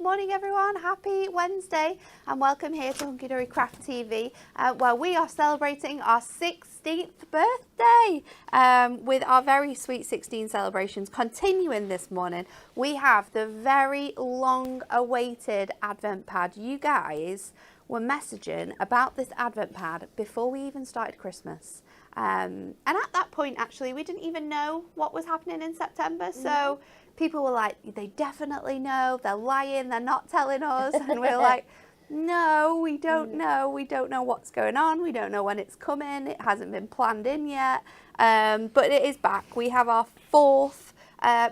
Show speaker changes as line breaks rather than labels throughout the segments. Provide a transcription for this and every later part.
morning everyone, happy Wednesday and welcome here to Hunky Dory Craft TV where we are celebrating our 16th birthday with our very sweet 16 celebrations. Continuing this morning, we have the very long awaited Advent pad. You guys were messaging about this Advent pad before we even started Christmas. And at that point, actually, we didn't even know what was happening in September. So people were like, they definitely know, they're lying, they're not telling us. And we're like, no, we don't know. We don't know what's going on. We don't know when it's coming. It hasn't been planned in yet. But it is back. We have our fourth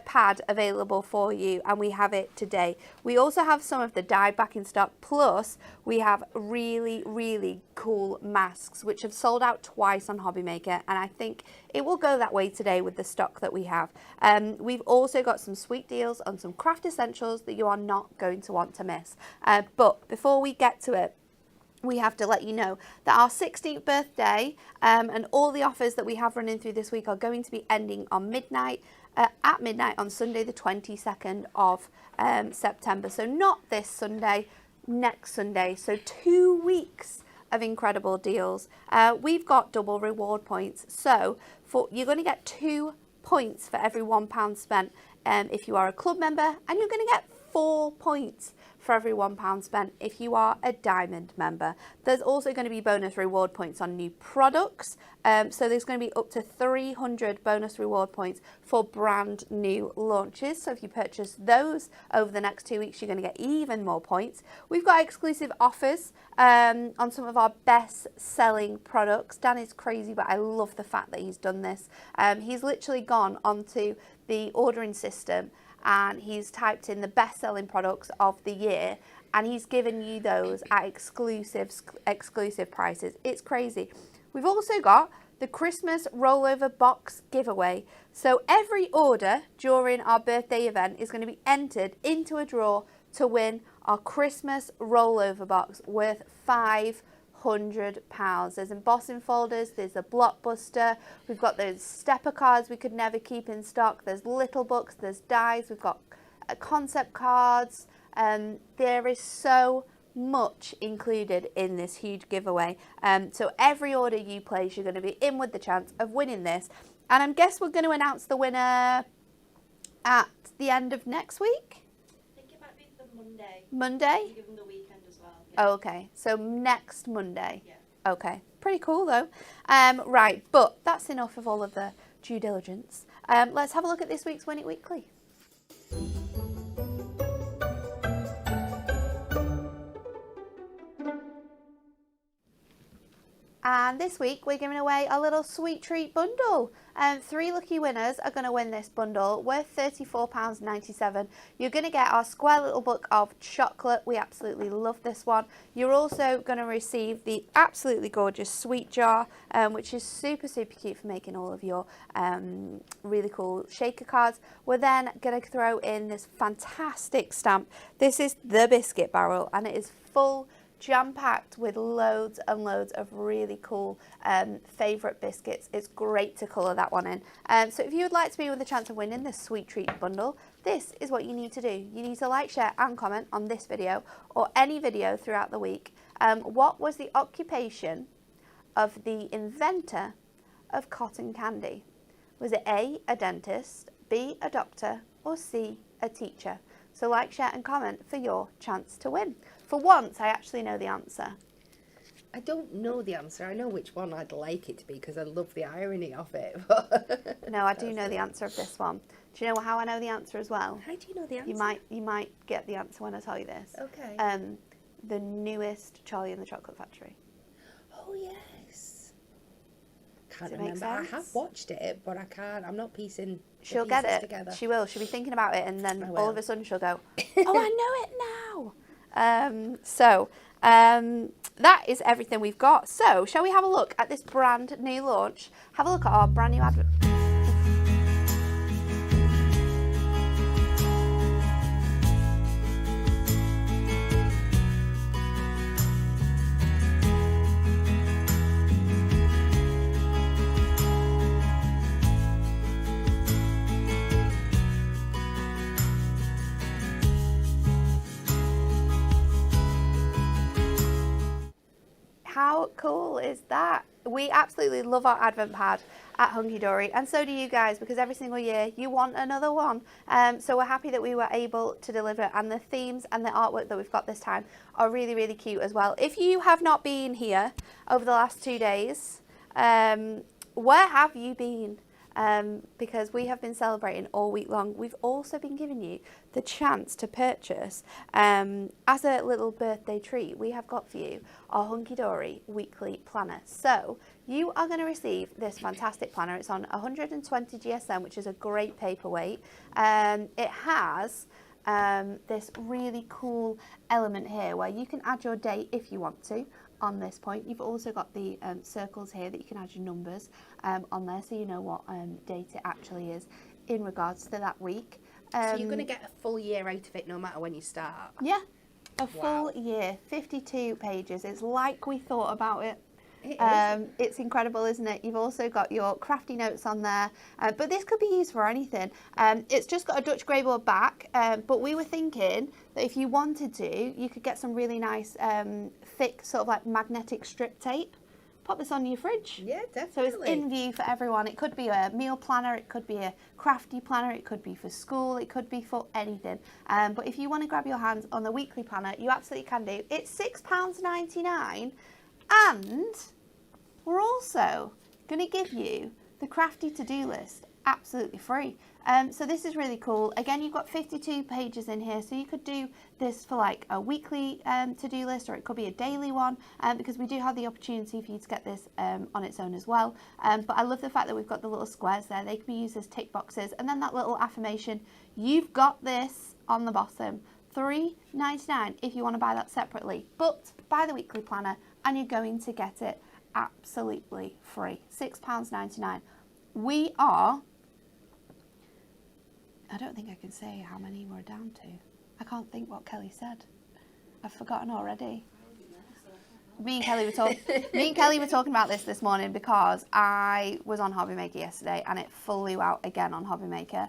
pad available for you, and we have it today. We also have some of the dye back in stock, plus we have really cool masks which have sold out twice on Hobbymaker, and I think it will go that way today with the stock that we have. We've also got some sweet deals on some craft essentials that you are not going to want to miss. But before we get to it, we have to let you know that our 16th birthday and all the offers that we have running through this week are going to be ending on at midnight on Sunday the 22nd of September. So not this Sunday, next Sunday. So 2 weeks of incredible deals. We've got double reward points. So you're going to get 2 points for every £1 spent if you are a club member, and you're going to get 4 points for every £1 spent if you are a diamond member. There's also going to be bonus reward points on new products. So there's going to be up to 300 bonus reward points for brand new launches. So if you purchase those over the next 2 weeks, you're going to get even more points. We've got exclusive offers on some of our best selling products. Dan is crazy, but I love the fact that he's done this. He's literally gone onto the ordering system and he's typed in the best-selling products of the year, and he's given you those at exclusive prices. It's crazy. We've also got the Christmas rollover box giveaway. So every order during our birthday event is going to be entered into a draw to win our Christmas rollover box worth £500. There's embossing folders, there's a blockbuster, we've got those stepper cards we could never keep in stock, there's little books, there's dies, we've got concept cards, there is so much included in this huge giveaway. So every order you place, you're going to be in with the chance of winning this, and I guess we're going to announce the winner at the end of next week.
I think it might be the Monday.
Monday?
Give them the weekend as well.
Oh, okay. So next Monday.
Yeah.
Okay. Pretty cool though. Right, but that's enough of all of the due diligence. Let's have a look at this week's Win It Weekly. And this week we're giving away a little sweet treat bundle. 3 lucky winners are going to win this bundle worth £34.97. You're going to get our square little book of chocolate. We absolutely love this one. You're also going to receive the absolutely gorgeous sweet jar, which is super cute for making all of your really cool shaker cards. We're then going to throw in this fantastic stamp. This is the biscuit barrel, and it is full, jam-packed with loads and loads of really cool favourite biscuits. It's great to colour that one in. So if you would like to be with a chance of winning this sweet treat bundle, this is what you need to do. You need to like, share and comment on this video or any video throughout the week. What was the occupation of the inventor of cotton candy? Was it A, a dentist, B, a doctor, or C, a teacher? So like, share and comment for your chance to win. For once, I actually know the answer.
I don't know the answer. I know which one I'd like it to be because I love the irony of it.
No, I do know the answer of this one. Do you know how I know the answer as well?
How do you know the answer?
You might get the answer when I tell you this.
Okay.
The newest Charlie and the Chocolate Factory.
Oh yes. Can't
Does it make
remember. I
sense?
have watched it, but I can't. I'm not piecing.
She'll
the
get
pieces
it.
Together.
She will. She'll be thinking about it, and then
I
all
will.
of a sudden she'll go, "Oh, I know it now." That is everything we've got. So, shall we have a look at this brand new launch? Have a look at our brand new advert. How cool is that? We absolutely love our Advent pad at Hunky Dory, and so do you guys, because every single year you want another one. So we're happy that we were able to deliver, and the themes and the artwork that we've got this time are really, really cute as well. If you have not been here over the last 2 days, where have you been? Because we have been celebrating all week long. We've also been giving you the chance to purchase, as a little birthday treat, we have got for you our Hunky Dory weekly planner. So you are going to receive this fantastic planner. It's on 120 GSM, which is a great paperweight. It has this really cool element here where you can add your date if you want to. On this point, you've also got the circles here that you can add your numbers on there, so you know what date it actually is in regards to that week.
So you're going to get a full year out of it no matter when you start?
Yeah, a full year, 52 pages. It's like we thought about it.
It is.
It's incredible, isn't it? You've also got your crafty notes on there, but this could be used for anything. It's just got a Dutch grey board back, but we were thinking that if you wanted to, you could get some really nice thick sort of like magnetic strip tape. Pop this on your fridge.
Yeah, definitely.
So it's in view for everyone. It could be a meal planner, it could be a crafty planner, it could be for school, it could be for anything. But if you want to grab your hands on the weekly planner, you absolutely can do. It's £6.99, and we're also going to give you the crafty to-do list absolutely free. So this is really cool. Again, you've got 52 pages in here, so you could do this for like a weekly to-do list, or it could be a daily one, because we do have the opportunity for you to get this on its own as well. But I love the fact that we've got the little squares there. They can be used as tick boxes, and then that little affirmation, you've got this, on the bottom. $3.99 if you want to buy that separately, but buy the weekly planner and you're going to get it absolutely free. £6.99. We are, I don't think I can say how many we're down to. I can't think what Kelly said. I've forgotten already. Me and Kelly were talking about this morning because I was on Hobby Maker yesterday and it flew out again on Hobby Maker.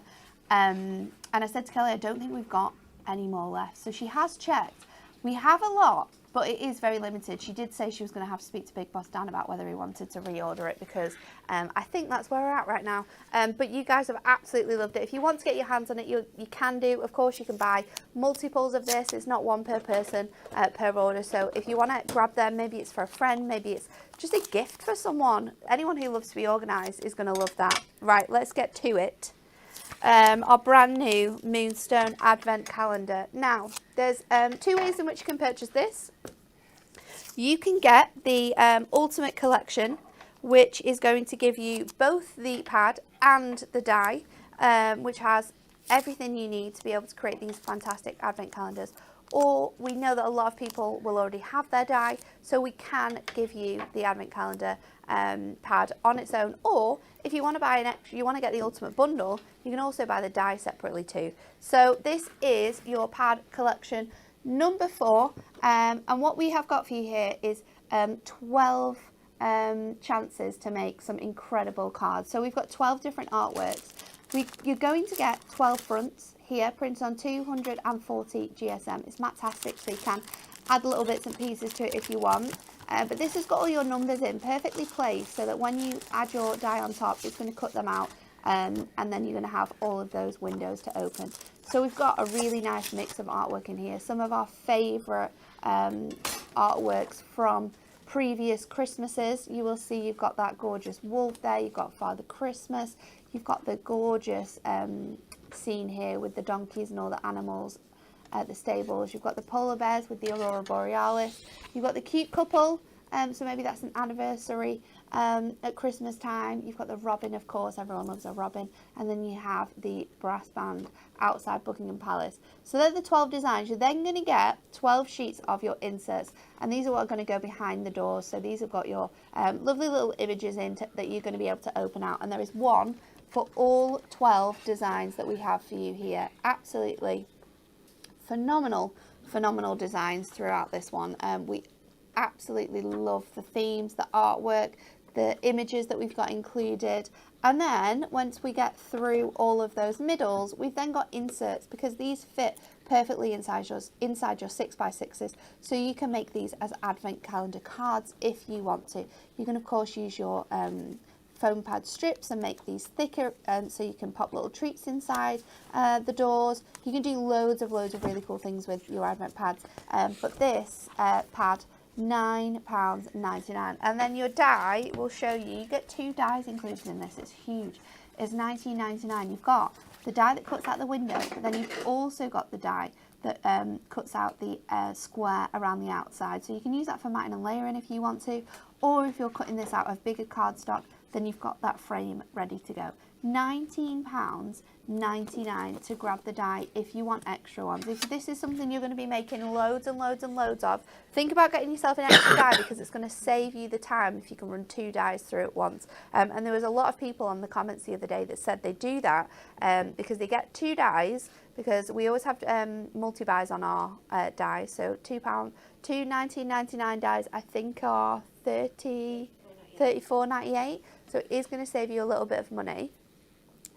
And I said to Kelly, I don't think we've got any more left. So she has checked. We have a lot, but it is very limited. She did say she was going to have to speak to Big Boss Dan about whether he wanted to reorder it, because I think that's where we're at right now. But you guys have absolutely loved it. If you want to get your hands on it, you can do. Of course, you can buy multiples of this. It's not one per person per order. So if you want to grab them, maybe it's for a friend, maybe it's just a gift for someone. Anyone who loves to be organised is going to love that. Right, let's get to it. Our brand new Moonstone Advent Calendar. Now, there's 2 ways in which you can purchase this. You can get the Ultimate Collection, which is going to give you both the pad and the die, which has everything you need to be able to create these fantastic Advent calendars. Or we know that a lot of people will already have their die, so we can give you the Advent Calendar pad on its own. Or if you want to buy you want to get the Ultimate Bundle, you can also buy the die separately too. So this is your pad collection number 4, and what we have got for you here is 12 chances to make some incredible cards. So we've got 12 different artworks. You're going to get 12 fronts here, printed on 240 GSM. It's matastic, so you can add little bits and pieces to it if you want. But this has got all your numbers in, perfectly placed, so that when you add your die on top, it's going to cut them out, and then you're going to have all of those windows to open. So we've got a really nice mix of artwork in here. Some of our favourite artworks from previous Christmases. You will see you've got that gorgeous wolf there, you've got Father Christmas, you've got the gorgeous scene here with the donkeys and all the animals at the stables. You've got the polar bears with the Aurora Borealis. You've got the cute couple, so maybe that's an anniversary at Christmas time. You've got the robin, of course, everyone loves a robin. And then you have the brass band outside Buckingham Palace. So they're the 12 designs. You're then going to get 12 sheets of your inserts, and these are what are going to go behind the doors. So these have got your lovely little images in that you're going to be able to open out, and there is one for all 12 designs that we have for you here. Absolutely phenomenal designs throughout this one. We absolutely love the themes, the artwork, the images that we've got included. And then once we get through all of those middles, we've then got inserts, because these fit perfectly inside your 6x6s, so you can make these as advent calendar cards if you want to. You can of course use your foam pad strips and make these thicker, so you can pop little treats inside the doors. You can do loads of really cool things with your advent pads, but this pad, £9.99, and then your die will show you get 2 dies included in this. It's huge. It's £19.99. You've got the die that cuts out the window, but then you've also got the die that cuts out the square around the outside, so you can use that for matting and layering if you want to, or if you're cutting this out of bigger cardstock, then you've got that frame ready to go. £19.99 to grab the die if you want extra ones. If this is something you're going to be making loads and loads and loads of, think about getting yourself an extra die, because it's going to save you the time if you can run 2 dies through at once. And there was a lot of people on the comments the other day that said they do that because they get 2 dies, because we always have multi-buys on our dies. So £2, 19.99 dies I think are $34.98. So it is going to save you a little bit of money.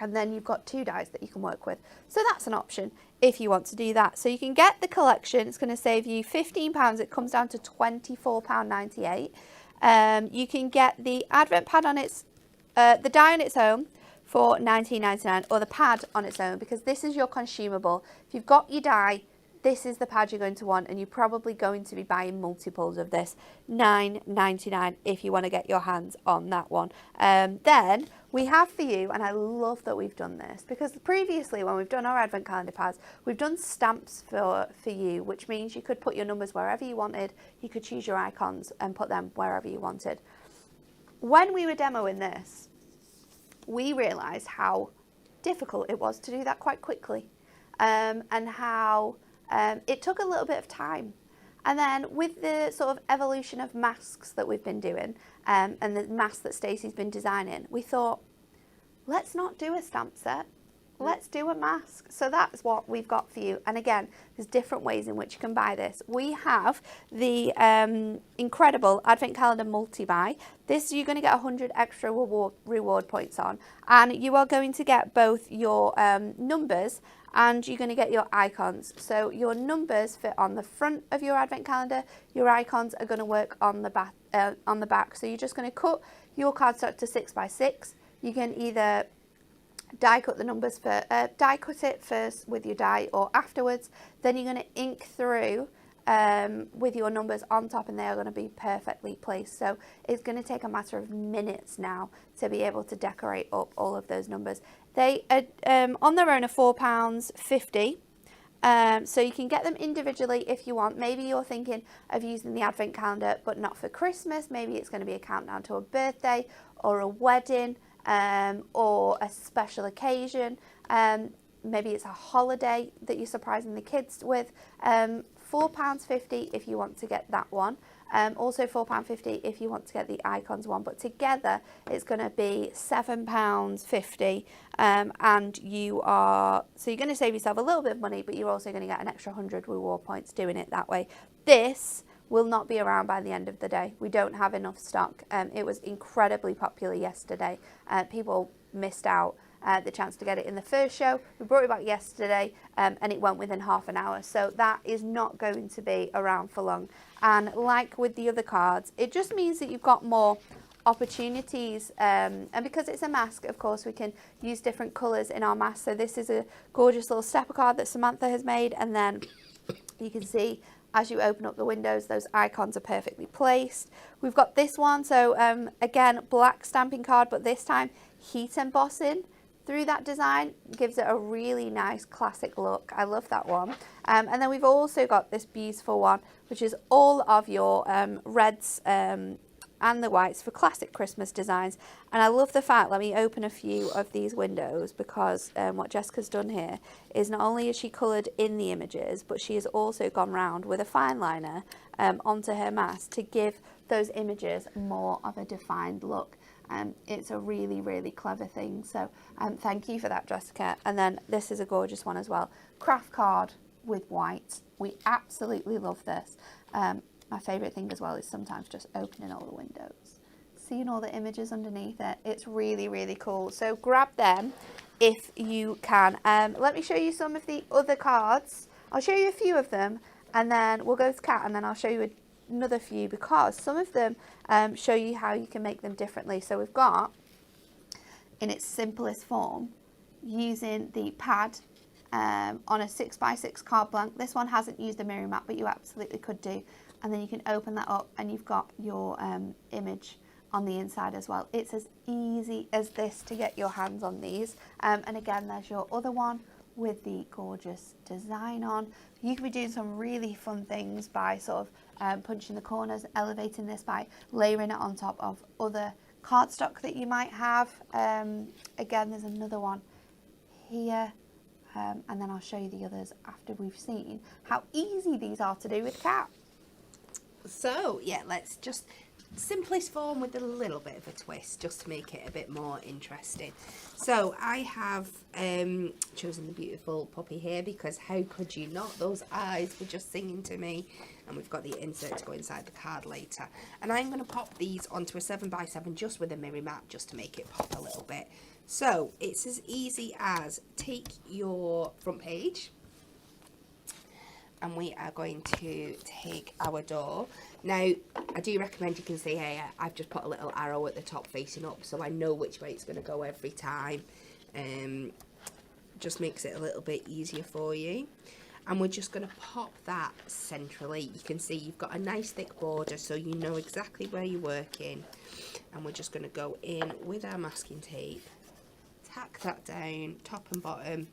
And then you've got 2 dies that you can work with. So that's an option if you want to do that. So you can get the collection. It's going to save you £15. It comes down to £24.98. You can get the advent pad on its, the die on its own for £19.99, or the pad on its own, because this is your consumable. If you've got your die, this is the pad you're going to want, and you're probably going to be buying multiples of this. £9.99 if you want to get your hands on that one. Then we have for you, and I love that we've done this, because previously when we've done our advent calendar pads, we've done stamps for you, which means you could put your numbers wherever you wanted. You could choose your icons and put them wherever you wanted. When we were demoing this, we realised how difficult it was to do that quite quickly, and how it took a little bit of time. And then with the sort of evolution of masks that we've been doing, and the mask that Stacey's been designing, we thought, let's not do a stamp set, let's do a mask. So that's what we've got for you. And again, there's different ways in which you can buy this. We have the incredible advent calendar multi-buy. This you're going to get 100 extra reward points on, and you are going to get both your numbers, and you're going to get your icons. So your numbers fit on the front of your advent calendar. Your icons are going to work on the back. So you're just going to cut your cardstock to 6x6. You can either die cut the numbers for die cut it first with your die, or afterwards. Then you're going to ink through with your numbers on top, and they are going to be perfectly placed. So it's going to take a matter of minutes now to be able to decorate up all of those numbers. They on their own are £4.50. So you can get them individually if you want. Maybe you're thinking of using the advent calendar but not for Christmas. Maybe it's going to be a countdown to a birthday or a wedding, or a special occasion. Maybe it's a holiday that you're surprising the kids with. £4.50 if you want to get that one. Also £4.50 if you want to get the icons one, but together it's going to be £7.50, and you're going to save yourself a little bit of money, but you're also going to get an extra 100 reward points doing it that way. This will not be around by the end of the day. We don't have enough stock. It was incredibly popular yesterday. People missed out the chance to get it in the first show. We brought it back yesterday, and it went within half an hour. So that is not going to be around for long. And like with the other cards, it just means that you've got more opportunities. And because it's a mask, of course, we can use different colours in our mask. So this is a gorgeous little stepper card that Samantha has made. And then you can see as you open up the windows, those icons are perfectly placed. We've got this one. So again, black stamping card, but this time heat embossing through that design gives it a really nice classic look. I love that one. And then we've also got this beautiful one, which is all of your reds and the whites for classic Christmas designs. And I love the fact, let me open a few of these windows, because what Jessica's done here is not only has she coloured in the images, but she has also gone round with a fine liner onto her mask to give those images more of a defined look. It's a really, really clever thing. So thank you for that, Jessica. And then this is a gorgeous one as well. Craft card with white. We absolutely love this. My favourite thing as well is sometimes just opening all the windows, seeing all the images underneath it. It's really, really cool. So grab them if you can. Let me show you some of the other cards I'll show you a few of them, and then we'll go to Cat, and then I'll show you another few, because some of them show you how you can make them differently. So we've got, in its simplest form, using the pad on a 6x6 card blank. This one hasn't used a mirror mat, but you absolutely could do. And then you can open that up and you've got your image on the inside as well. It's as easy as this to get your hands on these. And again, there's your other one with the gorgeous design on. You can be doing some really fun things by sort of punching the corners, elevating this by layering it on top of other cardstock that you might have. Again, there's another one here. And then I'll show you the others after we've seen how easy these are to do with Cat.
So yeah, let's just simplest form with a little bit of a twist, just to make it a bit more interesting. So I have chosen the beautiful puppy here, because how could you not? Those eyes were just singing to me. And we've got the insert to go inside the card later. And I'm going to pop these onto a 7x7 just with a mirror mat, just to make it pop a little bit. So it's as easy as take your front page, and we are going to take our door. Now, I do recommend, you can see here, I've just put a little arrow at the top facing up, so I know which way it's going to go every time. Just makes it a little bit easier for you. And we're just going to pop that centrally. You can see you've got a nice thick border, so you know exactly where you're working. And we're just going to go in with our masking tape, tack that down, top and bottom,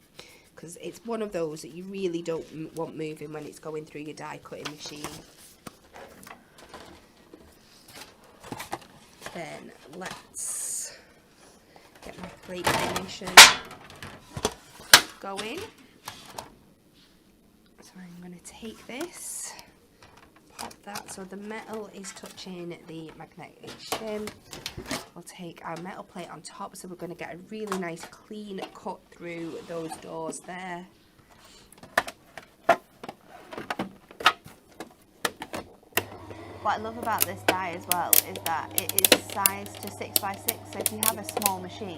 because it's one of those that you really don't want moving when it's going through your die cutting machine. Then let's get my plate finishing going. So I'm going to take this, pop that so the metal is touching the magnetic shim. We'll take our metal plate on top, so we're going to get a really nice clean cut through those doors there.
What I love about this die as well is that it is sized to 6x6, so if you have a small machine,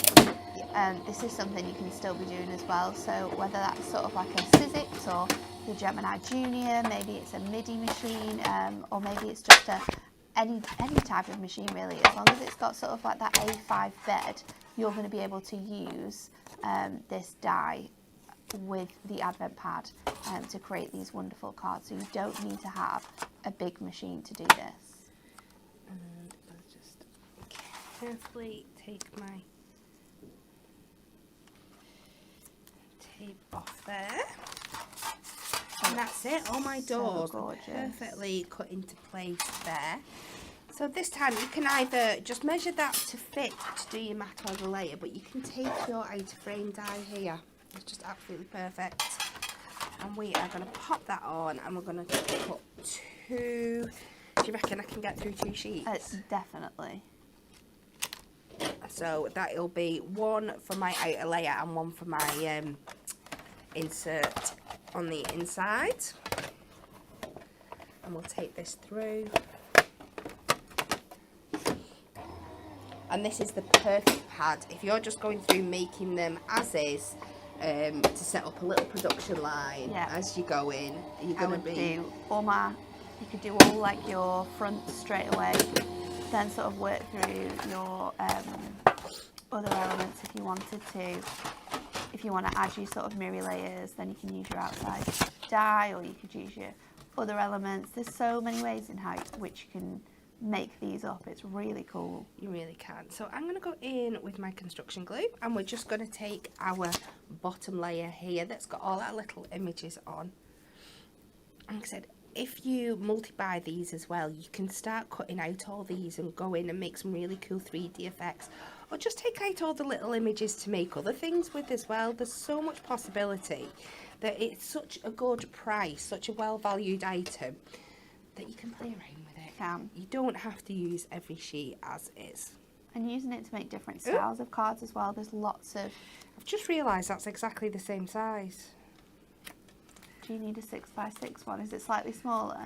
this is something you can still be doing as well. So whether that's sort of like a Sizzix or your Gemini Junior, maybe it's a MIDI machine, or maybe it's just any type of machine really, as long as it's got sort of like that A5 bed, you're going to be able to use this die with the advent pad to create these wonderful cards. So you don't need to have a big machine to do this.
And I'll just carefully take my tape off there. And that's it, all my doors are perfectly cut into place there. So this time you can either just measure that to fit to do your mat or the layer, but you can take your outer frame die here. It's just absolutely perfect. And we are going to pop that on, and we're going to put two. Do you reckon I can get through 2 sheets?
Definitely.
So that'll be one for my outer layer and one for my insert on the inside. And we'll take this through. And this is the perfect pad if you're just going through making them as is, to set up a little production line as you go in. You're going to be
you could do all like your front straight away, then sort of work through your other elements if you wanted to. If you want to add your sort of mirror layers, then you can use your outside die, or you could use your other elements. There's so many ways in which you can make these up. It's really cool.
You really can. So I'm going to go in with my construction glue, and we're just going to take our bottom layer here that's got all our little images on. Like I said, if you multi-buy these as well, you can start cutting out all these and go in and make some really cool 3D effects, or just take out all the little images to make other things with as well. There's so much possibility that it's such a good price, such a well-valued item, that you can play around with it. You don't have to use every sheet as is.
And using it to make different styles of cards as well. There's lots of...
I've just realised that's exactly the same size.
Do you need a 6x6 one? Is it slightly smaller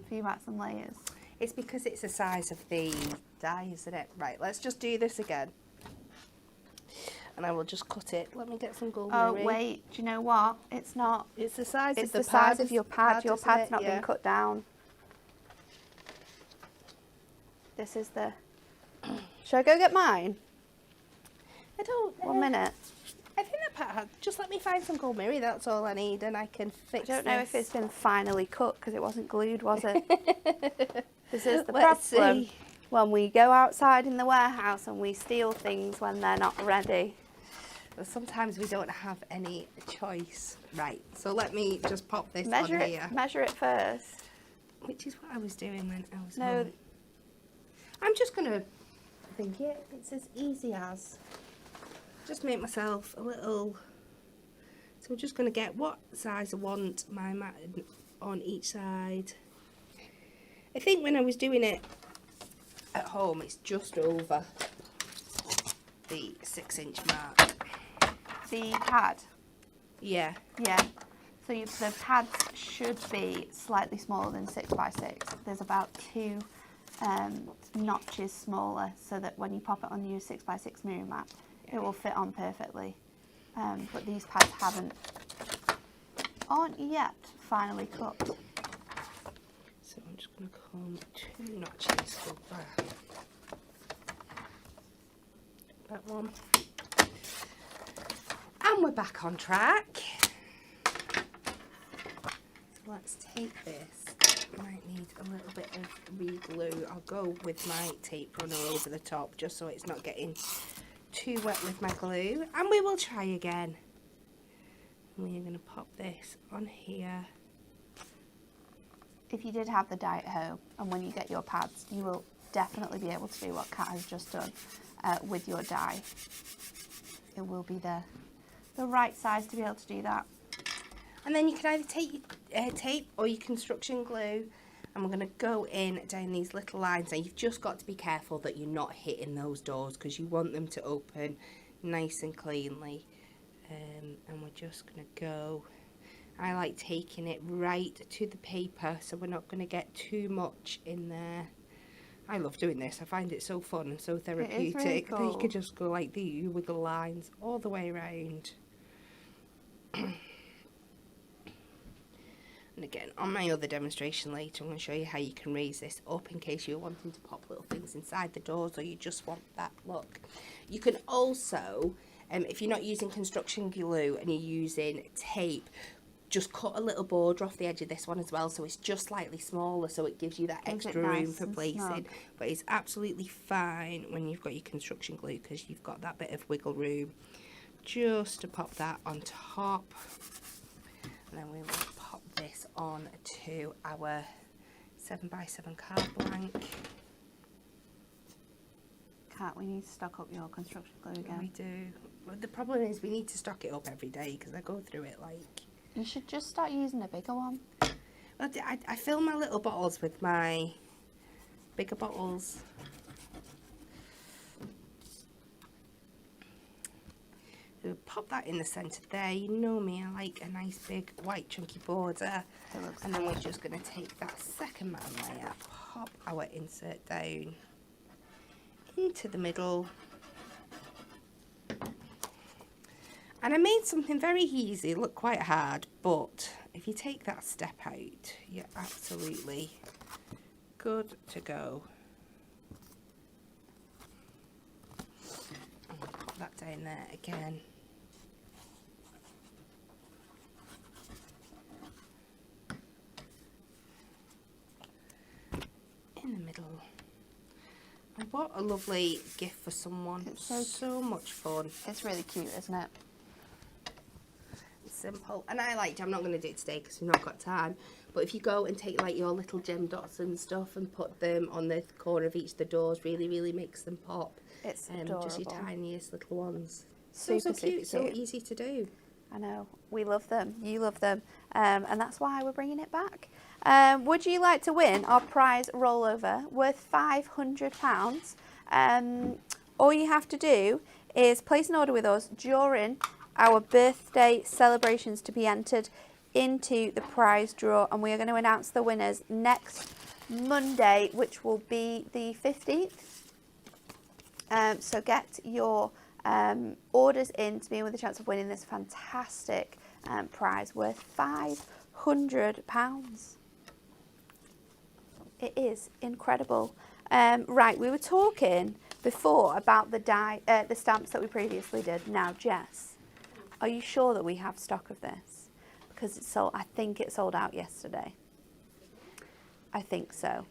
for your mats and layers?
It's because it's the size of the die, isn't it? Right, let's just do this again. and I will just cut it. Let me get some gold
Oh,
mirror.
wait, do you know what? It's not.
It's the size
It's
of the
the
pad.
size of your pad. Your
isn't
pad's
it?
not
Yeah.
been cut down. This is the... Should I go get mine?
I don't.
1 minute.
I think the pad. Just let me find some gold mirror. That's all I need, and I can
I
fix.
don't know if it's been finally cut because it wasn't glued, was it?
it.
This is the
Let's
problem
see.
when we go outside in the warehouse and we steal things when they're not ready.
But sometimes we don't have any choice. Right. So let me just pop this
Measure
on
it.
here,
Measure it first.
which is what I was doing when I was
No.
home. I'm just gonna think it. It's as easy as just make myself a little. So I'm just gonna get what size I want my mat on each side. I think when I was doing it at home, it's just over the 6-inch mark.
The pad.
Yeah.
Yeah. So the pads should be slightly smaller than 6x6. There's about 2 notches smaller, so that when you pop it on your 6x6 mirror mat, it will fit on perfectly. But these pads aren't yet finally cut.
So I'm just going to come 2 notches over that one. And we're back on track. So let's take this. Might need a little bit of re-glue. I'll go with my tape runner over the top just so it's not getting too wet with my glue. And we will try again. We're going to pop this on here.
If you did have the dye at home, and when you get your pads, you will definitely be able to do what Kat has just done with your dye. It will be the right size to be able to do that.
And then you can either take your tape or your construction glue, and we're going to go in down these little lines. Now you've just got to be careful that you're not hitting those doors because you want them to open nice and cleanly. And we're just going to go. I like taking it right to the paper so we're not going to get too much in there. I love doing this. I find it so fun and so therapeutic.
really
That you
cool.
could just go like the wiggle lines all the way around. And again, on my other demonstration later, I'm going to show you how you can raise this up in case you're wanting to pop little things inside the doors or you just want that look. You can also, if you're not using construction glue and you're using tape, just cut a little border off the edge of this one as well, so it's just slightly smaller, so it gives you that
Gives it
extra room
nice
for
and
placing.
snug.
But it's absolutely fine when you've got your construction glue because you've got that bit of wiggle room. Just to pop that on top, and then we will pop this on to our 7x7 card blank.
Kat, we need to stock up your construction glue again.
We do. But the problem is we need to stock it up every day because I go through it like.
You should just start using a bigger one.
Well, I fill my little bottles with my bigger bottles. So pop that in the centre there. You know me, I like a nice big white chunky border. And then we're just going to take that second man layer, pop our insert down into the middle. And I made something very easy, look quite hard, but if you take that step out, you're absolutely good to go. And we'll put that down there again. In the middle. And what a lovely gift for someone.
It's
so much fun.
It's really cute, isn't it?
Simple. And I like, I'm not going to do it today because we've not got time, but if you go and take like your little gem dots and stuff and put them on the corner of each of the doors, really makes them pop.
It's
Just your
adorable.
tiniest little ones.
Super,
so cute,
super
so
cute.
easy to do.
I know. We love them. You love them. And that's why we're bringing it back. Would you like to win our prize rollover worth £500? All you have to do is place an order with us during our birthday celebrations to be entered into the prize draw, and we are going to announce the winners next Monday, which will be the 15th. So get your orders in to be in with a chance of winning this fantastic prize worth £500. It is incredible. Right, we were talking before about the stamps that we previously did. Now, Jess, are you sure that we have stock of this? Because it's sold. I think it sold out yesterday. I think so.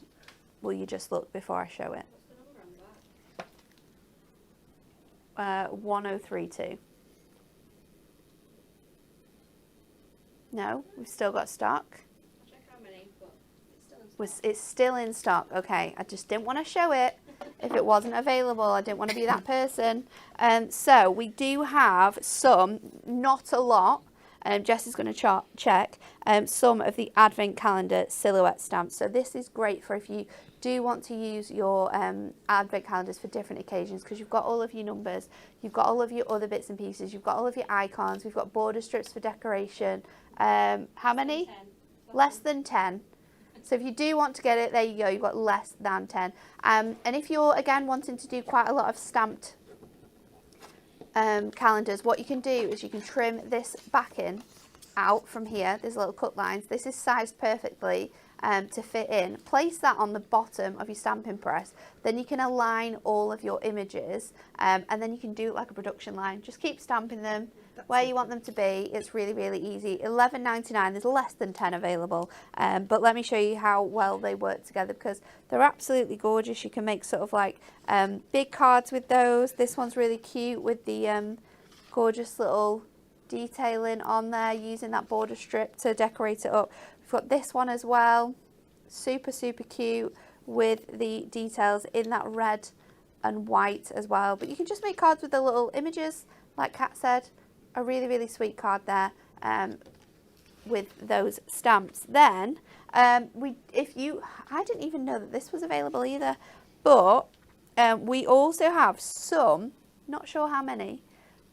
Will you just look before I show it?
What's the number on that?
1032. No, we've still got stock.
I'll check how many, but it's still in stock.
It's still in stock. Okay, I just didn't want to show it if it wasn't available. I didn't want to be that person. So we do have some, not a lot. Jess is going to check some of the advent calendar silhouette stamps. So this is great for if you do want to use your advent calendars for different occasions, because you've got all of your numbers, you've got all of your other bits and pieces, you've got all of your icons, we've got border strips for decoration. How many?
10.
Less than 10. So if you do want to get it, there you go, you've got less than 10. And if you're, again, wanting to do quite a lot of stamped calendars, what you can do is you can trim this backing out from here. There's little cut lines. This is sized perfectly to fit in. Place that on the bottom of your stamping press. Then you can align all of your images and then you can do it like a production line. Just keep stamping them where you want them to be. It's really, really easy. $11.99. There's less than 10 available. But let me show you how well they work together, because they're absolutely gorgeous. You can make sort of like big cards with those. This one's really cute with the gorgeous little detailing on there, using that border strip to decorate it up. We've got this one as well. Super, super cute with the details in that red and white as well. But you can just make cards with the little images, like Kat said. A really, really sweet card there with those stamps. Then I didn't even know that this was available either, but we also have some, not sure how many,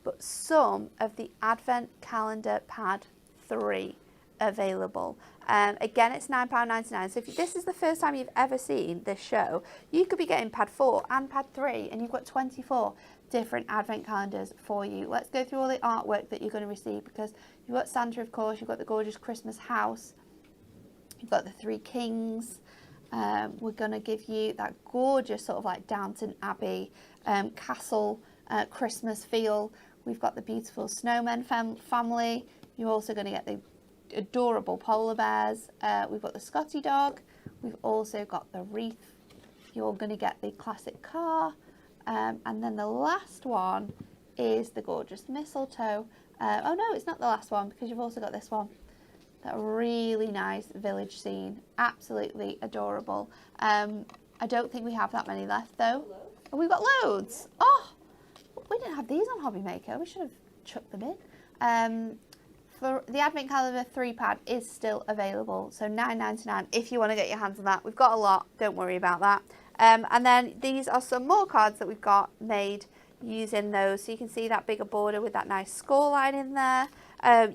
but some of the Advent Calendar Pad 3 available. Again, it's £9.99. So if this is the first time you've ever seen this show, you could be getting Pad 4 and Pad 3, and you've got 24 different advent calendars for you. Let's go through all the artwork that you're going to receive, because you've got Santa, of course, you've got the gorgeous Christmas house, you've got the three kings. We're going to give you that gorgeous sort of like Downton Abbey castle Christmas feel. We've got the beautiful snowman family. You're also going to get the adorable polar bears. We've got the Scotty dog. We've also got the wreath. You're going to get the classic car. And then the last one is the gorgeous mistletoe. Oh no, it's not the last one, because you've also got this one. That really nice village scene. Absolutely adorable. I don't think we have that many left though. Oh, we've got loads. Oh, we didn't have these on Hobby Maker. We should have chucked them in. For the Advent Calendar 3 pad is still available. So $9.99 if you want to get your hands on that. We've got a lot. Don't worry about that. And then these are some more cards that we've got made using those. So you can see that bigger border with that nice score line in there.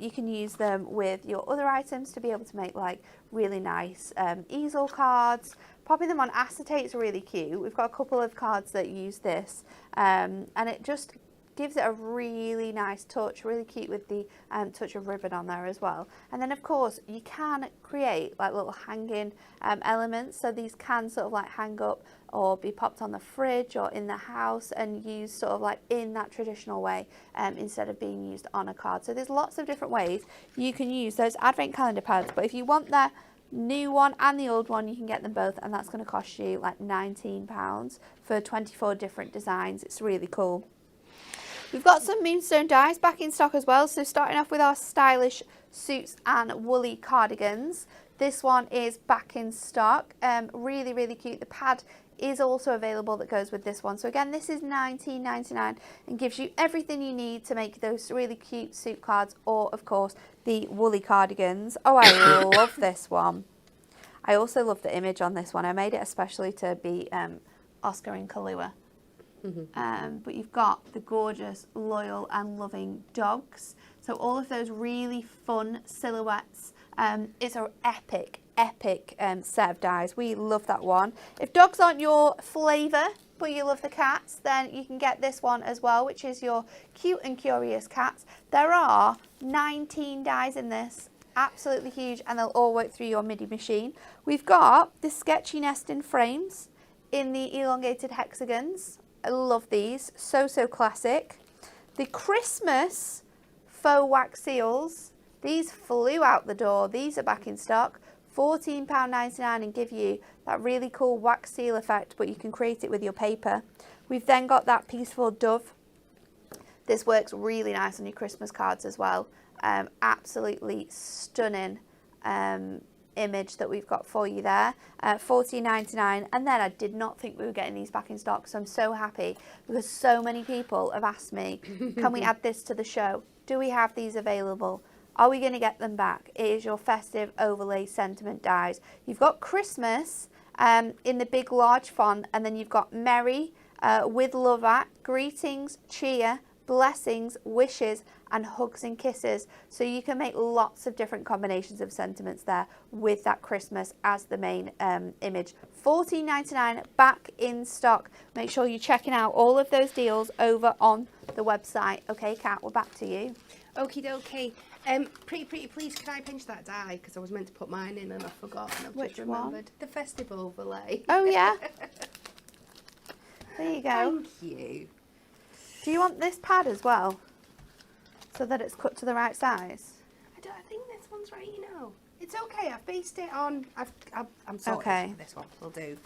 You can use them with your other items to be able to make like really nice easel cards. Popping them on acetate is really cute. We've got a couple of cards that use this, and it just gives it a really nice touch, really cute with the touch of ribbon on there as well. And then of course you can create like little hanging elements, so these can sort of like hang up or be popped on the fridge or in the house and used sort of like in that traditional way instead of being used on a card. So there's lots of different ways you can use those advent calendar pads, but if you want the new one and the old one, you can get them both, and that's going to cost you like £19 for 24 different designs. It's really cool. We've got some Moonstone dies back in stock as well. So starting off with our stylish suits and woolly cardigans. This one is back in stock. Really, really cute. The pad is also available that goes with this one. So again, this is $19.99 and gives you everything you need to make those really cute suit cards, or of course the woolly cardigans. Oh, I love this one. I also love the image on this one. I made it especially to be Oscar and Kahlua. But you've got the gorgeous, loyal and loving dogs. So all of those really fun silhouettes. It's an epic set of dies. We love that one. If dogs aren't your flavour, but you love the cats, then you can get this one as well, which is your Cute and Curious Cats. There are 19 dies in this, absolutely huge, and they'll all work through your MIDI machine. We've got the Sketchy Nesting frames in the elongated hexagons. I love these, so classic. The Christmas faux wax seals, these flew out the door. These are back in stock. £14.99 and give you that really cool wax seal effect, but you can create it with your paper. We've then got that Peaceful Dove. This works really nice on your Christmas cards as well. Absolutely stunning image that we've got for you there. £14.99, and then I did not think we were getting these back in stock, so I'm so happy because so many people have asked me, can we add this to the show? Do we have these available? Are we going to get them back? It is your festive overlay sentiment dies. You've got Christmas in the big large font, and then you've got Merry with love at, greetings, cheer, blessings, wishes, and hugs and kisses. So you can make lots of different combinations of sentiments there with that Christmas as the main image. £14.99 back in stock. Make sure you're checking out all of those deals over on the website. Okay, Kat, we're back to you.
Okie dokie. Pretty please, can I pinch that die? Because I was meant to put mine in and I forgot. And I've
Which
just remembered
one?
The festive overlay.
Oh yeah. There you go.
Thank you.
Do you want this pad as well, so that it's cut to the right size?
I think this one's right, you know. It's okay. I've based it on. I'm sorry.
Okay.
This one will do.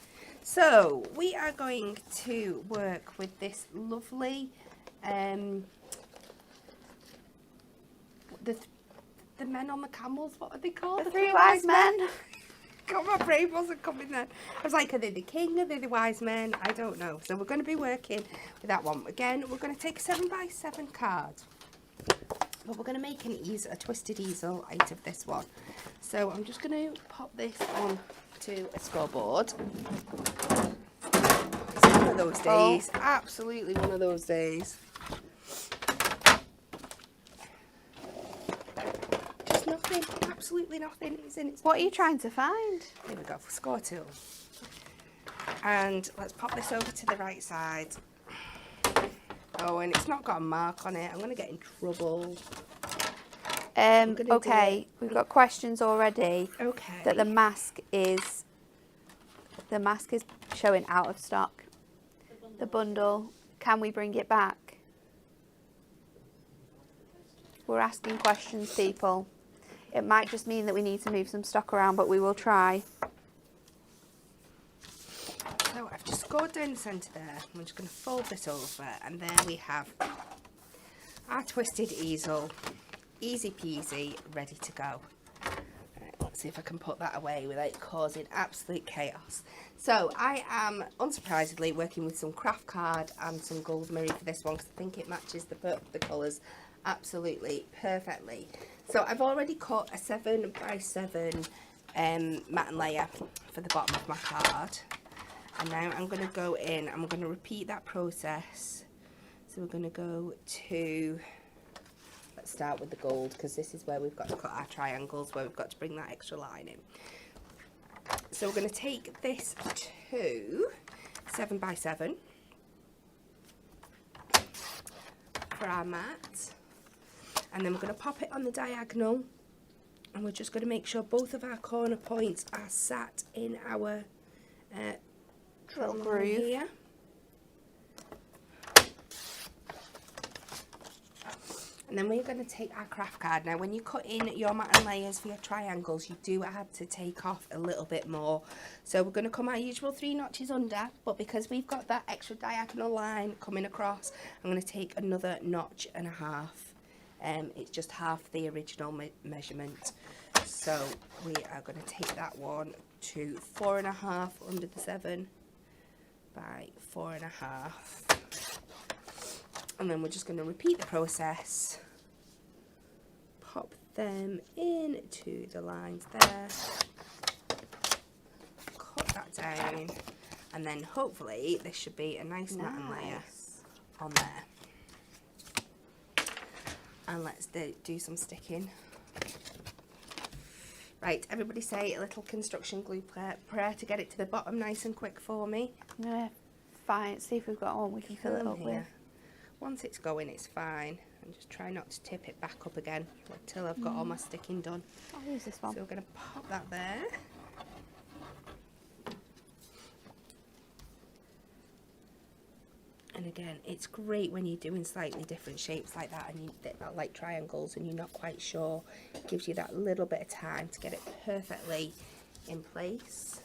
So we are going to work with this lovely. The men on the camels. What are they called?
The three wise men.
God, my brain wasn't coming then. I was like, are they the king? Are they the wise men? I don't know. So we're going to be working with that one. Again, we're going to take a 7x7 card. But we're going to make a twisted easel out of this one. So I'm just going to pop this on to a scoreboard. It's one of those days. Absolutely one of those days. Just nothing. Absolutely nothing is in its
What are you trying to find?
Here we go, for score tool. And let's pop this over to the right side. Oh, and it's not got a mark on it. I'm going to get in trouble.
Okay, we've got questions already.
Okay.
That the mask is showing out of stock. The bundle. Can we bring it back? We're asking questions, people. It might just mean that we need to move some stock around, but we will try.
So I've just scored down the centre there. I'm just going to fold this over, and there we have our twisted easel. Easy peasy, ready to go. Right, let's see if I can put that away without causing absolute chaos. So I am, unsurprisingly, working with some craft card and some gold mirror for this one, because I think it matches the colours absolutely perfectly. So I've already cut a 7x7 matte and layer for the bottom of my card. And now I'm going to go in, I'm going to repeat that process. So we're going to go to, let's start with the gold, because this is where we've got to cut our triangles, where we've got to bring that extra line in. So we're going to take this to 7x7 for our mat. And then we're going to pop it on the diagonal, and we're just going to make sure both of our corner points are sat in our
Little groove
here. And then we're going to take our craft card. Now when you cut in your mat and layers for your triangles, you do have to take off a little bit more. So we're going to come our usual 3 notches under, but because we've got that extra diagonal line coming across, I'm going to take another 1.5 notches. It's just half the original measurement. So we are going to take that one to 4.5 under the 7 by 4.5. And then we're just going to repeat the process. Pop them into the lines there. Cut that down. And then hopefully this should be a nice mat and layer on there. And let's do some sticking. Right, everybody say a little construction glue prayer to get it to the bottom nice and quick for me.
I'm going to find, see if we've got one we can fill it up with.
Once it's going, it's fine. And just try not to tip it back up again until I've got all my sticking done.
I'll use this one.
So we're going to pop that there. And again, it's great when you're doing slightly different shapes like that, and like triangles, and you're not quite sure. It gives you that little bit of time to get it perfectly in place.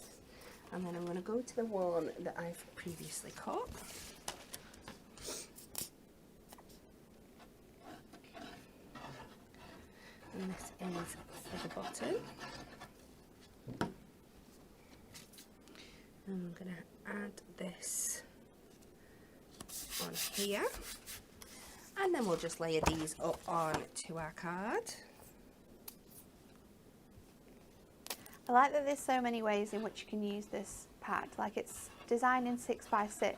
And then I'm going to go to the one that I've previously cut. And this is for the bottom. And I'm going to add this on here, and then we'll just layer these up on to our card.
I like that there's so many ways in which you can use this pad. Like, it's designed in 6x6,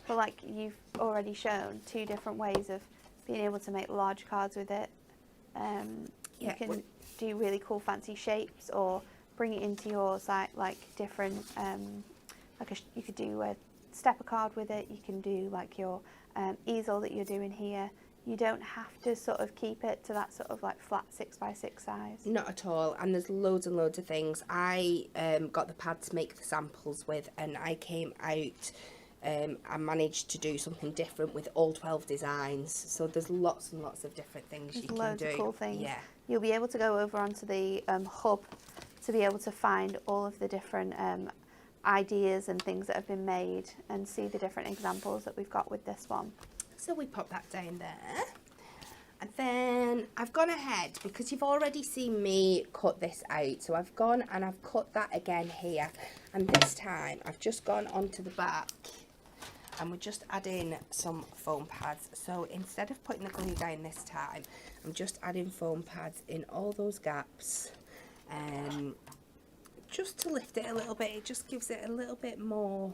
but like you've already shown, 2 different ways of being able to make large cards with it. You can do really cool fancy shapes, or bring it into your site, like different, you could do a stepper card with it. You can do like your easel that you're doing here. You don't have to sort of keep it to that sort of like flat 6x6 size.
Not at all. And there's loads and loads of things. I got the pad to make the samples with, and I came out, I managed to do something different with all 12 designs. So there's lots and lots of different things you can do.
Loads of cool things.
Yeah.
You'll be able to go over onto the hub to be able to find all of the different ideas and things that have been made, and see the different examples that we've got with this one.
So we pop that down there, and then I've gone ahead, because you've already seen me cut this out, so I've gone and I've cut that again here, and this time I've just gone onto the back and we're just adding some foam pads. So instead of putting the glue down this time, I'm just adding foam pads in all those gaps, just to lift it a little bit. It just gives it a little bit more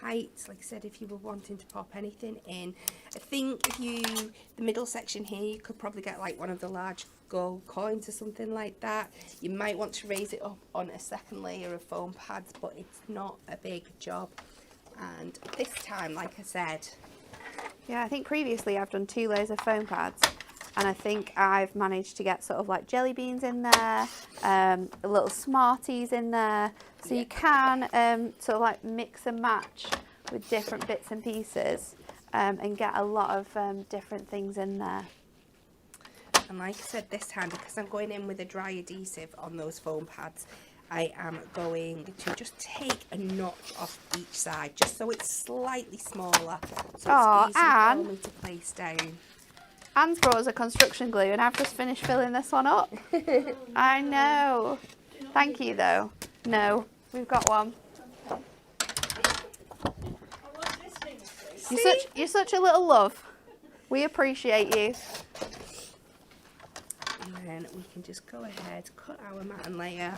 height. Like I said, if you were wanting to pop anything in, I think the middle section here, you could probably get like one of the large gold coins or something like that. You might want to raise it up on a second layer of foam pads, but it's not a big job. And this time, like I said,
yeah, I think previously I've done 2 layers of foam pads, and I think I've managed to get sort of like jelly beans in there, little Smarties in there, so you can sort of like mix and match with different bits and pieces, and get a lot of different things in there.
and like I said, this time, because I'm going in with a dry adhesive on those foam pads, I am going to just take a notch off each side, just so it's slightly smaller, so it's easy for me to place down.
Anne's brought us a construction glue, and I've just finished filling this one up. I know. Thank you, though. No, we've got one. You're such a little love. We appreciate you.
And then we can just go ahead, cut our matten layer.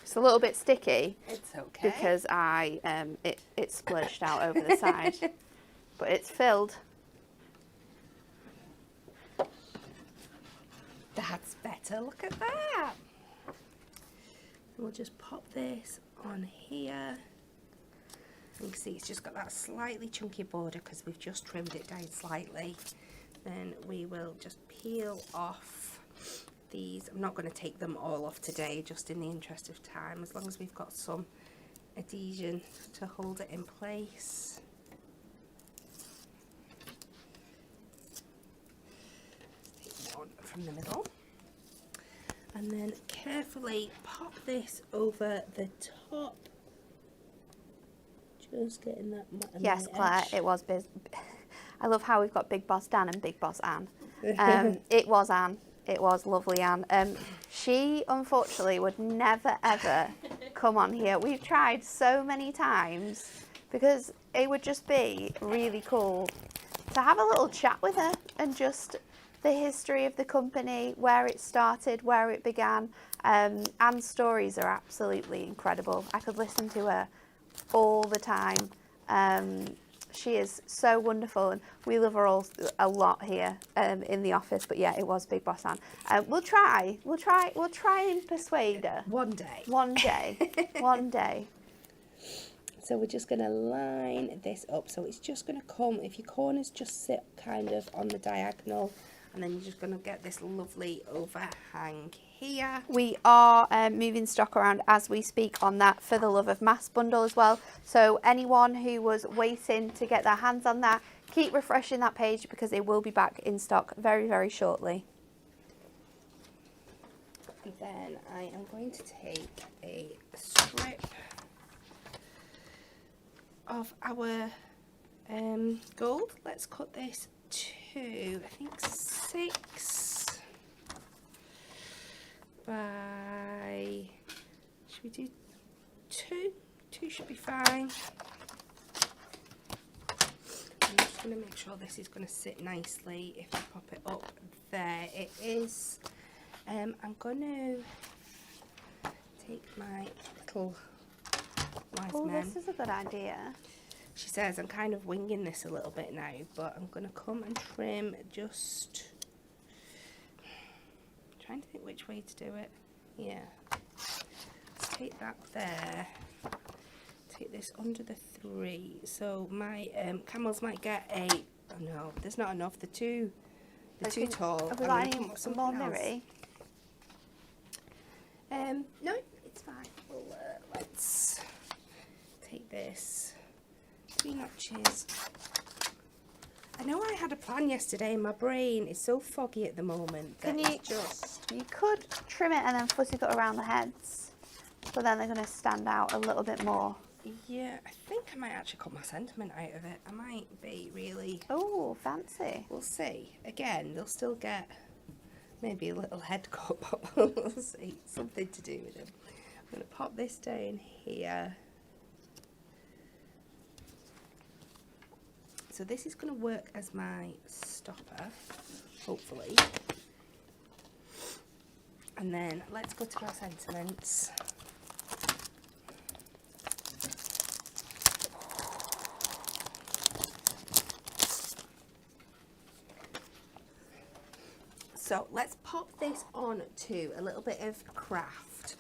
It's a little bit sticky.
It's okay.
Because it splashed out over the side, but it's filled.
That's better. Look at that. We'll just pop this on here. You can see it's just got that slightly chunky border because we've just trimmed it down slightly. Then we will just peel off these. I'm not going to take them all off today, just in the interest of time, as long as we've got some adhesion to hold it in place. Let's take one from the middle, and then carefully pop this over the top. Just getting that.
Yes, Claire, it was I love how we've got Big Boss Dan and Big Boss Anne. It was Anne. It was lovely Anne. She unfortunately would never ever come on here. We've tried so many times, because it would just be really cool to have a little chat with her, and just the history of the company, where it started, where it began. Anne's stories are absolutely incredible. I could listen to her all the time. She is so wonderful, and we love her all a lot here in the office. But yeah, it was Big Boss Anne. We'll try and persuade her.
One day.
One day. One day.
So we're just going to line this up. So it's just going to come, if your corners just sit kind of on the diagonal, and then you're just going to get this lovely overhang here.
We are moving stock around as we speak on that For the Love of Mass bundle as well. So anyone who was waiting to get their hands on that, keep refreshing that page because it will be back in stock very, very shortly.
And then I am going to take a strip of our gold. Let's cut this to, I think, 6 by, should we do 2? 2 should be fine. I'm just going to make sure this is going to sit nicely if I pop it up. There it is. I'm going to take my little wise
Oh,
men.
this is a good idea.
She says I'm kind of winging this a little bit now, but I'm going to come and trim just... trying to think which way to do it. Yeah. Let's take that there. Take this under the 3. So my camels might get a... oh no, there's not enough. They're too tall.
Have we got any more mirror?
No, it's fine. Well, let's take this 3 notches. I know I had a plan yesterday and my brain is so foggy at the moment that
You could trim it and then fussy cut around the heads, but then they're going to stand out a little bit more.
Yeah, I think I might actually cut my sentiment out of it. I might be really...
Oh, fancy.
We'll see. Again, they'll still get maybe a little head cut, but we'll see. Something to do with them. I'm going to pop this down here. So this is going to work as my stopper, hopefully. And then let's go to our sentiments. So let's pop this on to a little bit of craft,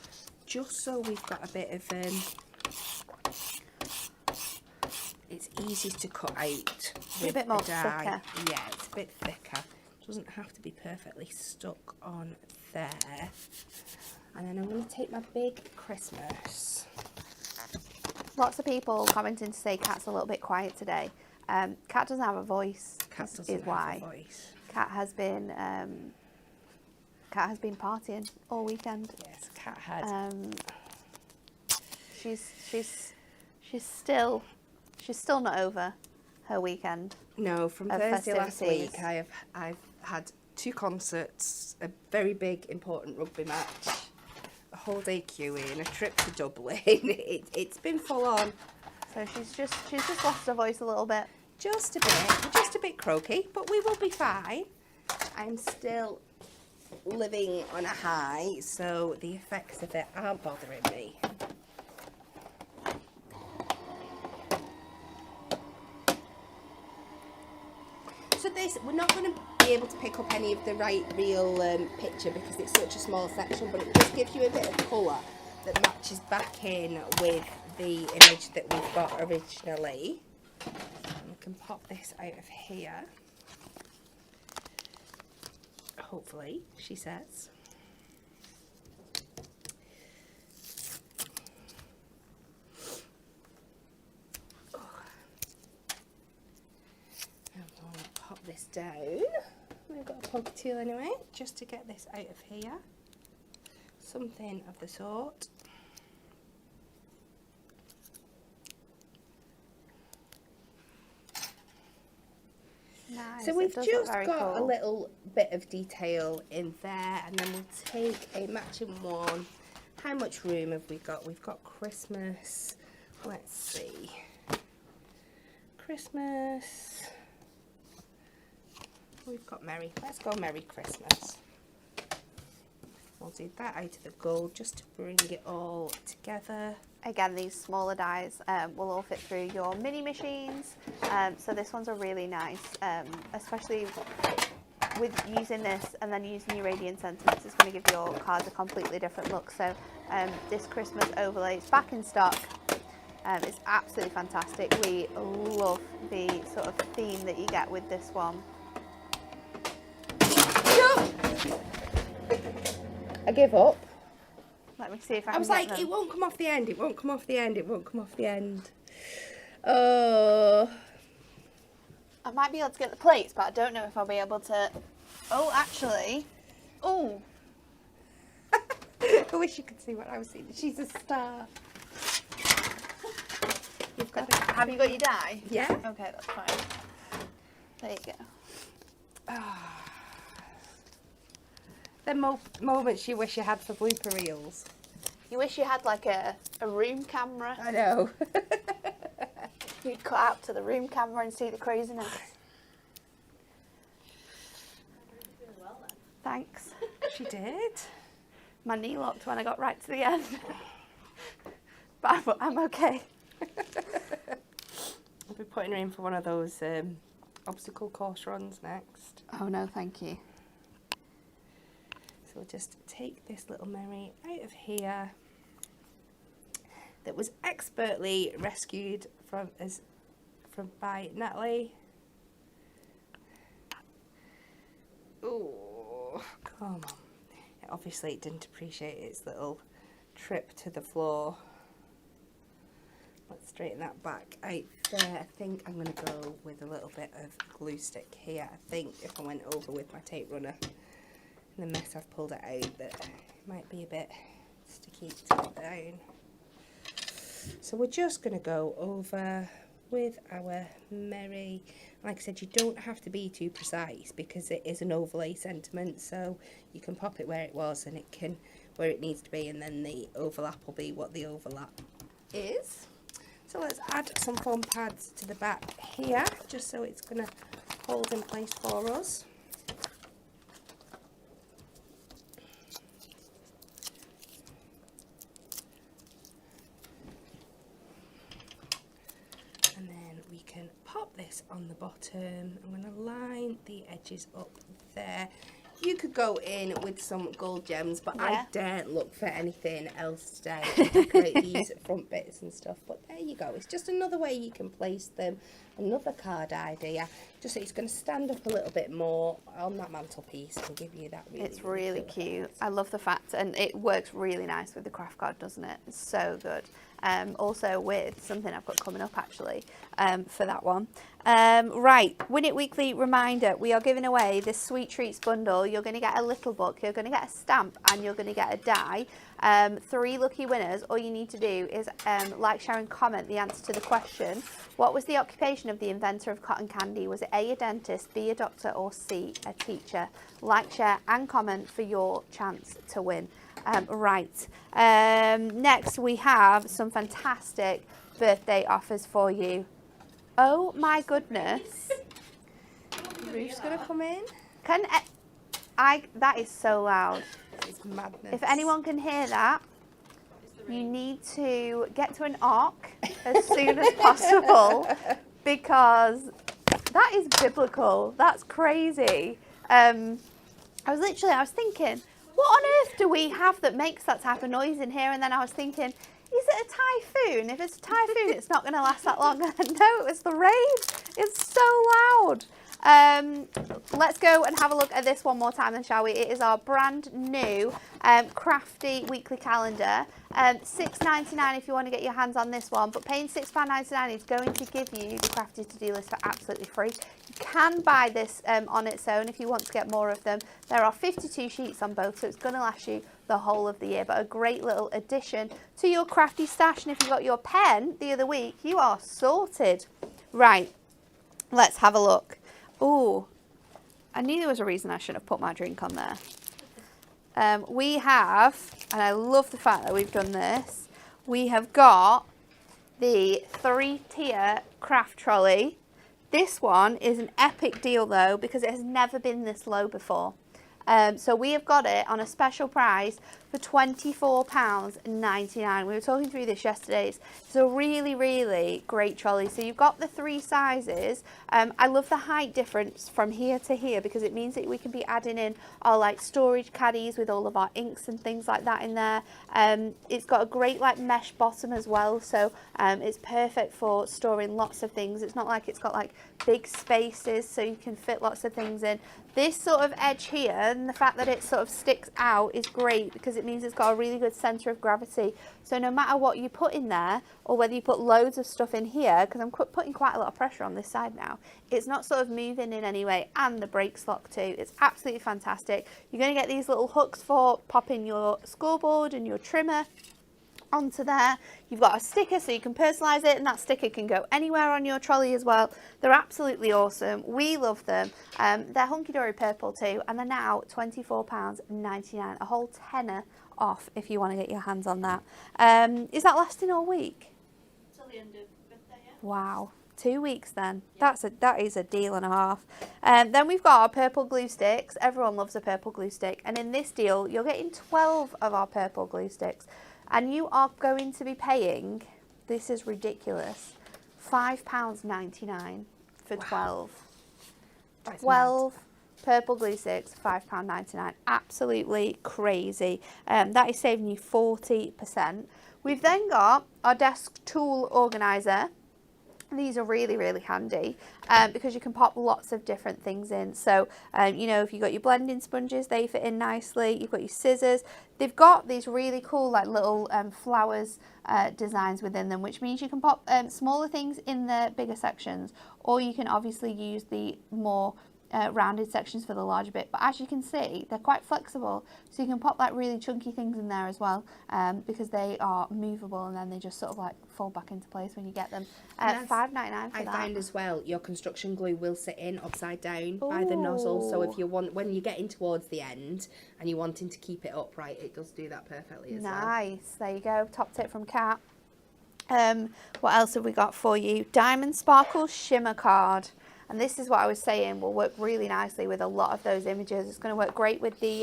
just so we've got a bit of, it's easy to cut out with
a bit more
dye.
thicker.
Yeah, it's a bit thicker. Doesn't have to be perfectly stuck on there. And then I'm going to take my big Christmas.
Lots of people commenting to say Cat's a little bit quiet today. Cat doesn't have a voice.
Cat doesn't
is
have
why.
a voice.
Cat has been partying all weekend.
Yes, Cat had.
She's still not over her weekend.
No, from
of
Thursday last
festivities.
week, I've had 2 concerts, a very big important rugby match, a whole day queuing, a trip to Dublin. It's been full on.
So she's just lost her voice a little bit.
Just a bit croaky, but we will be fine. I'm still living on a high, so the effects of it aren't bothering me. So this, we're not going to be able to pick up any of the real picture because it's such a small section, but it just gives you a bit of colour that matches back in with the image that we've got originally. And we can pop this out of here. Hopefully, she says. And we'll pop this down. We've got a ponytail anyway, just to get this out of here. Something of the sort.
Nice.
So we've just got
cool.
a little bit of detail in there, and then we'll take a matching one. How much room have we got? We've got Christmas. Let's see. Christmas. We've got Merry. Let's go Merry Christmas. We'll do that out of the gold just to bring it all together.
again, these smaller dies will all fit through your mini machines. So this one's a really nice, especially with using this and then using your radiant sentiments, it's going to give your cards a completely different look. So this Christmas overlay is back in stock. It's absolutely fantastic. We love the sort of theme that you get with this one.
I give up.
Let me see if I can
I was
get
like,
them.
it won't come off the end, it won't come off the end, it won't come off the end. Oh.
I might be able to get the plates, but I don't know if I'll be able to. Oh, actually. Oh.
I wish you could see what I was seeing. She's a star. You've got it.
Have you got your die?
Yeah.
Okay, that's fine. There you go.
The moments you wish you had for blooper reels.
You wish you had like a room camera.
I know.
You'd cut out to the room camera and see the craziness.
Doing well then.
Thanks.
She did.
My knee locked when I got right to the end. But I'm okay.
I'll be putting her in for one of those obstacle course runs next.
Oh no, thank you.
So we'll just take this little Mary out of here. That was expertly rescued by Natalie. Oh, come on. Obviously, it didn't appreciate its little trip to the floor. Let's straighten that back out there. I think I'm going to go with a little bit of glue stick here. I think if I went over with my tape runner and the mess I've pulled it out, that it might be a bit sticky to put down. So we're just going to go over with our Mary. Like I said, you don't have to be too precise because it is an overlay sentiment, so you can pop it where it was and it can where it needs to be, and then the overlap will be what the overlap is. So let's add some foam pads to the back here, just so it's going to hold in place for us. And then we can pop this on the bottom. I'm going to line the edges up there. You could go in with some gold gems, but
Yeah.
I daren't look for anything else today to decorate these front bits and stuff. But there you go. It's just another way you can place them. Another card idea. Just so it's going to stand up a little bit more on that mantelpiece and give you that really,
It's really
cool
cute.
effect.
I love the fact, and it works really nice with the craft card, doesn't it? It's so good. Also with something I've got coming up actually for that one. Right, Win It Weekly reminder, we are giving away this Sweet Treats bundle. You're going to get a little book, you're going to get a stamp, and you're going to get a die. 3 lucky winners. All you need to do is like, share and comment the answer to the question. What was the occupation of the inventor of cotton candy? Was it A, a dentist, B, a doctor, or C, a teacher? Like, share and comment for your chance to win. Right, next we have some fantastic birthday offers for you. Oh my goodness.
Ruth's going to come in.
That is so loud.
It's madness.
If anyone can hear that, you need to get to an arc as soon as possible, because that is biblical. That's crazy. I was thinking, what on earth do we have that makes that type of noise in here? And then I was thinking, is it a typhoon? If it's a typhoon, it's not going to last that long. No, it was the rain. It's so loud. Let's go and have a look at this one more time then, shall we? It is our brand new crafty weekly calendar. $6.99 if you want to get your hands on this one, but paying £6.99 is going to give you the crafty to-do list for absolutely free. You can buy this on its own if you want to get more of them. There are 52 sheets on both, so it's going to last you the whole of the year, but a great little addition to your crafty stash. And if you got your pen the other week, you are sorted. Right, let's have a look. Oh, I knew there was a reason I shouldn't have put my drink on there. We have, and I love the fact that we've done this, we have got the 3-tier craft trolley. This one is an epic deal though, because it has never been this low before. So we have got it on a special price for £24.99. We were talking through this yesterday. It's a really, really great trolley. So you've got the 3 sizes. I love the height difference from here to here because it means that we can be adding in our like storage caddies with all of our inks and things like that in there. It's got a great like mesh bottom as well, so it's perfect for storing lots of things. It's not like it's got like big spaces, so you can fit lots of things in. This sort of edge here and the fact that it sort of sticks out is great because it means it's got a really good centre of gravity. So no matter what you put in there, or whether you put loads of stuff in here, because I'm putting quite a lot of pressure on this side now, it's not sort of moving in any way, and the brakes lock too. It's absolutely fantastic. You're going to get these little hooks for popping your scoreboard and your trimmer onto there. You've got a sticker so you can personalise it, and that sticker can go anywhere on your trolley as well. They're absolutely awesome. We love them. They're hunky-dory purple too, and they're now £24.99, a whole tenner off if you want to get your hands on that. Is that lasting all week?
Till the end of birthday, yeah.
Wow. 2 weeks then. Yeah. That is a deal and a half. Then we've got our purple glue sticks. Everyone loves a purple glue stick, and in this deal you're getting 12 of our purple glue sticks. And you are going to be paying, this is ridiculous, £5.99 for 12.
That's
12 purple glue sticks, £5.99. Absolutely crazy. That is saving you 40%. We've then got our desk tool organiser. These are really, really handy because you can pop lots of different things in. So, you know, if you've got your blending sponges, they fit in nicely. You've got your scissors. They've got these really cool, like little flowers designs within them, which means you can pop smaller things in the bigger sections, or you can obviously use the more rounded sections for the larger bit. But as you can see, they're quite flexible, so you can pop like really chunky things in there as well, because they are movable, and then they just sort of like fold back into place when you get them. £5.99 for that.
I find as well, your construction glue will sit in upside down by the nozzle, so if you want, when you're getting towards the end and you're wanting to keep it upright, it does do that perfectly as well.
Nice, there you go, top tip from Cat. What else have we got for you? Diamond Sparkle Shimmer Card. And this is what I was saying will work really nicely with a lot of those images. It's going to work great with the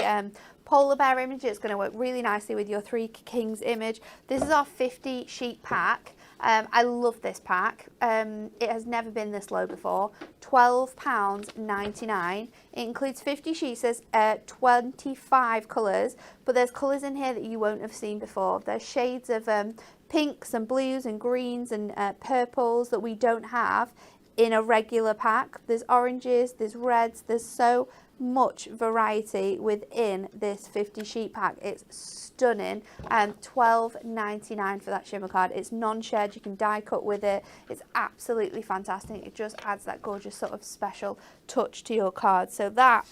polar bear image. It's going to work really nicely with your 3 Kings image. This is our 50 sheet pack. I love this pack. It has never been this low before. £12.99. It includes 50 sheets. There's 25 colours, but there's colours in here that you won't have seen before. There's shades of pinks and blues and greens and purples that we don't have in a regular pack. There's oranges, there's reds, there's so much variety within this 50 sheet pack. It's stunning. £12.99 for that shimmer card. It's non-shed, you can die cut with it. It's absolutely fantastic. It just adds that gorgeous sort of special touch to your card. So that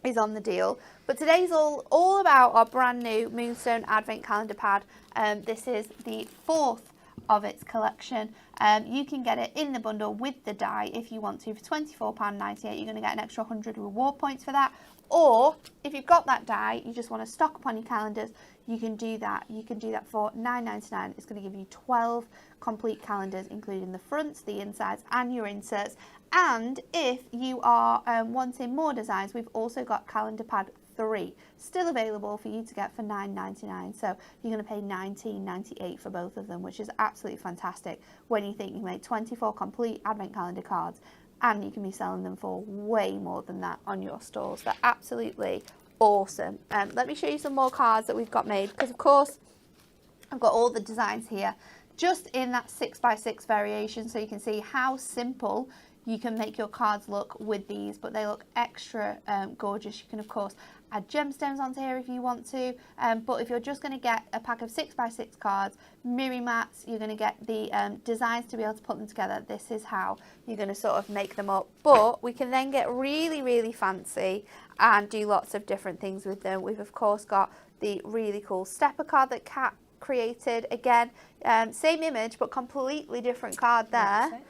is on the deal. But today's all about our brand new Moonstone Advent Calendar Pad. This is the 4th of its collection. You can get it in the bundle with the die if you want to for £24.98. You're going to get an extra 100 reward points for that. Or if you've got that die, you just want to stock up on your calendars, you can do that. You can do that for £9.99. It's going to give you 12 complete calendars, including the fronts, the insides, and your inserts. And if you are wanting more designs, we've also got Calendar Pad 3 still available for you to get for £9.99. So you're going to pay £19.98 for both of them, which is absolutely fantastic when you think you make 24 complete advent calendar cards, and you can be selling them for way more than that on your stores. They're absolutely awesome. Let me show you some more cards that we've got made, because of course I've got all the designs here just in that 6x6 variation, so you can see how simple you can make your cards look with these, but they look extra gorgeous. You can of course add gemstones onto here if you want to, but if you're just going to get a pack of 6x6 cards, mirror mats, you're going to get the designs to be able to put them together. This is how you're going to sort of make them up, but we can then get really, really fancy and do lots of different things with them. We've of course got the really cool stepper card that Kat created. Again, same image but completely different card there.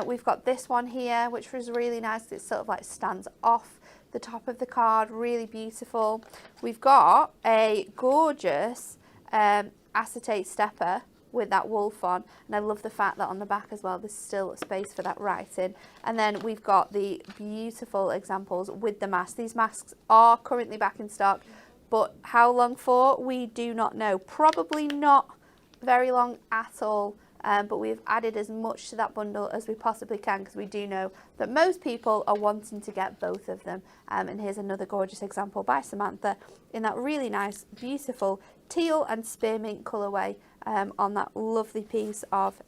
We've got this one here, which was really nice. It sort of like stands off the top of the card, really beautiful. We've got a gorgeous acetate stepper with that wolf on, and I love the fact that on the back as well there's still space for that writing. And then we've got the beautiful examples with the masks. These masks are currently back in stock, but how long for, we do not know. Probably not very long at all, but we've added as much to that bundle as we possibly can because we do know that most people are wanting to get both of them. And here's another gorgeous example by Samantha in that really nice, beautiful teal and spearmint colourway on that lovely piece of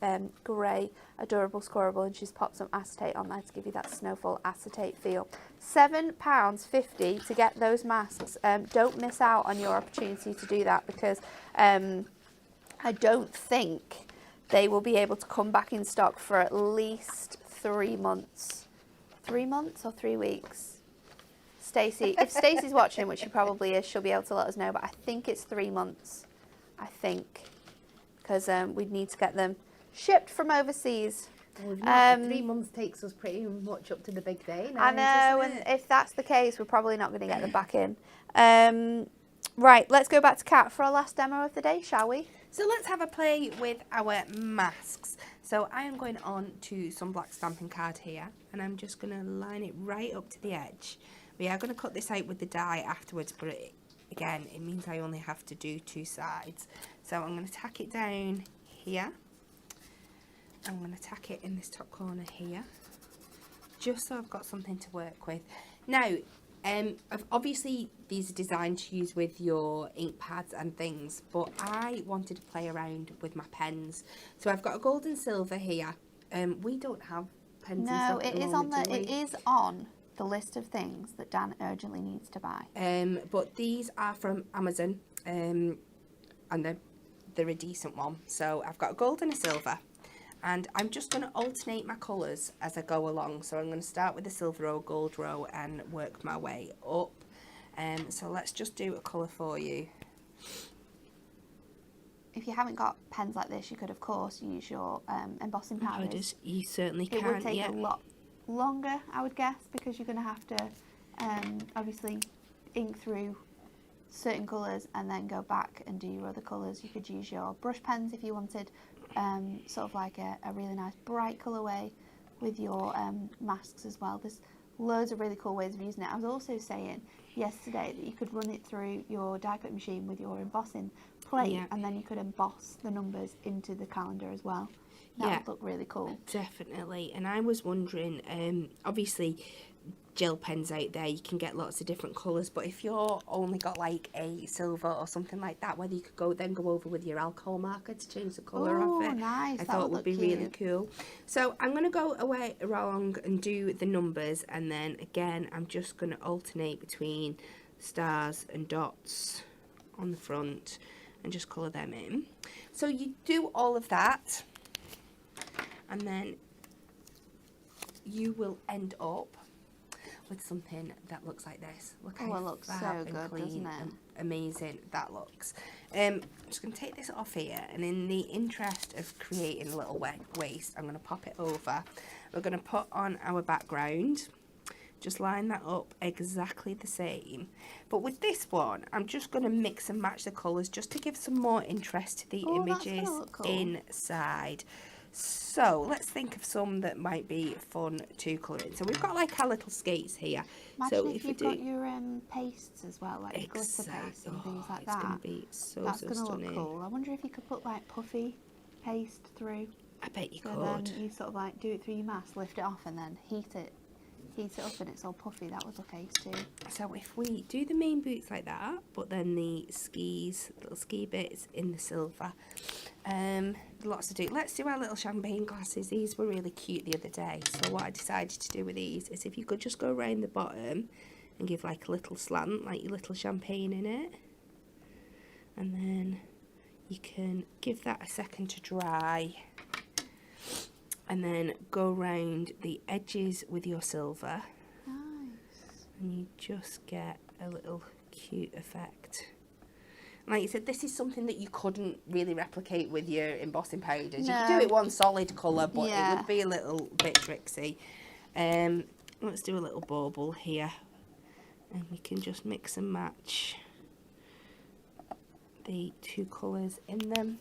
grey adorable scorable, and she's popped some acetate on there to give you that snowfall acetate feel. £7.50 to get those masks. Don't miss out on your opportunity to do that because I don't think they will be able to come back in stock for at least 3 months. 3 months or 3 weeks? Stacey, if Stacey's watching, which she probably is, she'll be able to let us know, but I think it's 3 months. I think. Because we'd need to get them shipped from overseas.
Well, 3 months takes us pretty much up to the big day now.
I know, and if that's the case, we're probably not going to get them back in. Right, let's go back to Kat for our last demo of the day, shall we?
So let's have a play with our masks. So I am going on to some black stamping card here, and I'm just going to line it right up to the edge. We are going to cut this out with the die afterwards, but again, it means I only have to do 2 sides. So I'm going to tack it down here. I'm going to tack it in this top corner here, just so I've got something to work with. Now, obviously these are designed to use with your ink pads and things, but I wanted to play around with my pens. So I've got a gold and silver here. We don't have pens.
No, it is on the list of things that Dan urgently needs to buy.
But these are from Amazon, and they're a decent one. So I've got a gold and a silver, and I'm just going to alternate my colours as I go along. So I'm going to start with the silver row, gold row, and work my way up. So let's just do a colour for you.
If you haven't got pens like this, you could of course use your embossing powders.
You certainly can.
It would take a lot longer, I would guess, because you're going to have to obviously ink through certain colours and then go back and do your other colours. You could use your brush pens if you wanted sort of like a really nice bright colourway with your masks as well. There's loads of really cool ways of using it. I was also saying yesterday that you could run it through your die cut machine with your embossing plate, and then you could emboss the numbers into the calendar as well. That would look really cool.
Definitely. And I was wondering, obviously gel pens out there, you can get lots of different colours, but if you're only got like a silver or something like that, whether you could go over with your alcohol marker to change the colour of it.
Nice.
I thought would be really cool. So I'm going to go along and do the numbers, and then again I'm just going to alternate between stars and dots on the front and just colour them in. So you do all of that, and then you will end up with something that looks like this. Look how
it looks so good, doesn't it?
Amazing that looks. I'm just going to take this off here, and in the interest of creating a little waist, I'm going to pop it over. We're going to put on our background, just line that up exactly the same. But with this one, I'm just going to mix and match the colours just to give some more interest to the images inside. So let's think of some that might be fun to colour in. So we've got like our little skates here.
Imagine
so
if you've got your pastes as well, like your glitter paste and things like that.
It's going to be so
That's going to
stunning.
look cool. I wonder if you could put like puffy paste through.
I bet you could.
Then you sort of like do it through your mask, lift it off, and then heat it up, and it's all puffy. That would look ace too.
So if we do the main boots like that, but then the skis, little ski bits in the silver, lots to do. Let's do our little champagne glasses. These were really cute the other day. So what I decided to do with these is if you could just go around the bottom and give like a little slant, like your little champagne in it, and then you can give that a second to dry, and then go around the edges with your silver.
Nice.
And you just get a little cute effect. Like you said, this is something that you couldn't really replicate with your embossing powders.
No.
You could do it one solid colour, but it would be a little bit tricksy. Let's do a little bauble here, and we can just mix and match the 2 colours in them.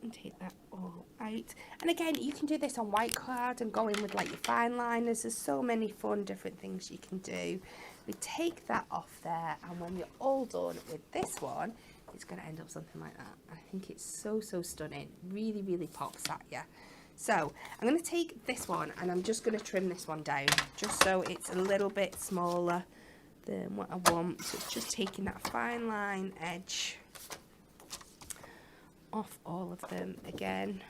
And take that all out. And again, you can do this on white card and go in with like your fine liners. There's so many fun different things you can do. We take that off there, and when you're all done with this one, it's going to end up something like that. I think it's so stunning. Really, really pops at you. So I'm going to take this one and I'm just going to trim this one down just so it's a little bit smaller than what I want. So it's just taking that fine line edge off all of them again.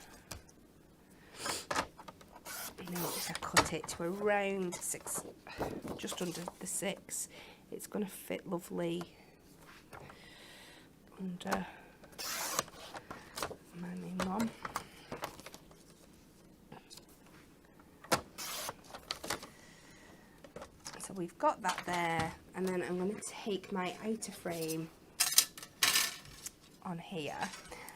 Notice I cut it to around 6, just under the 6. It's going to fit lovely under my new mum. So we've got that there, and then I'm going to take my outer frame on here.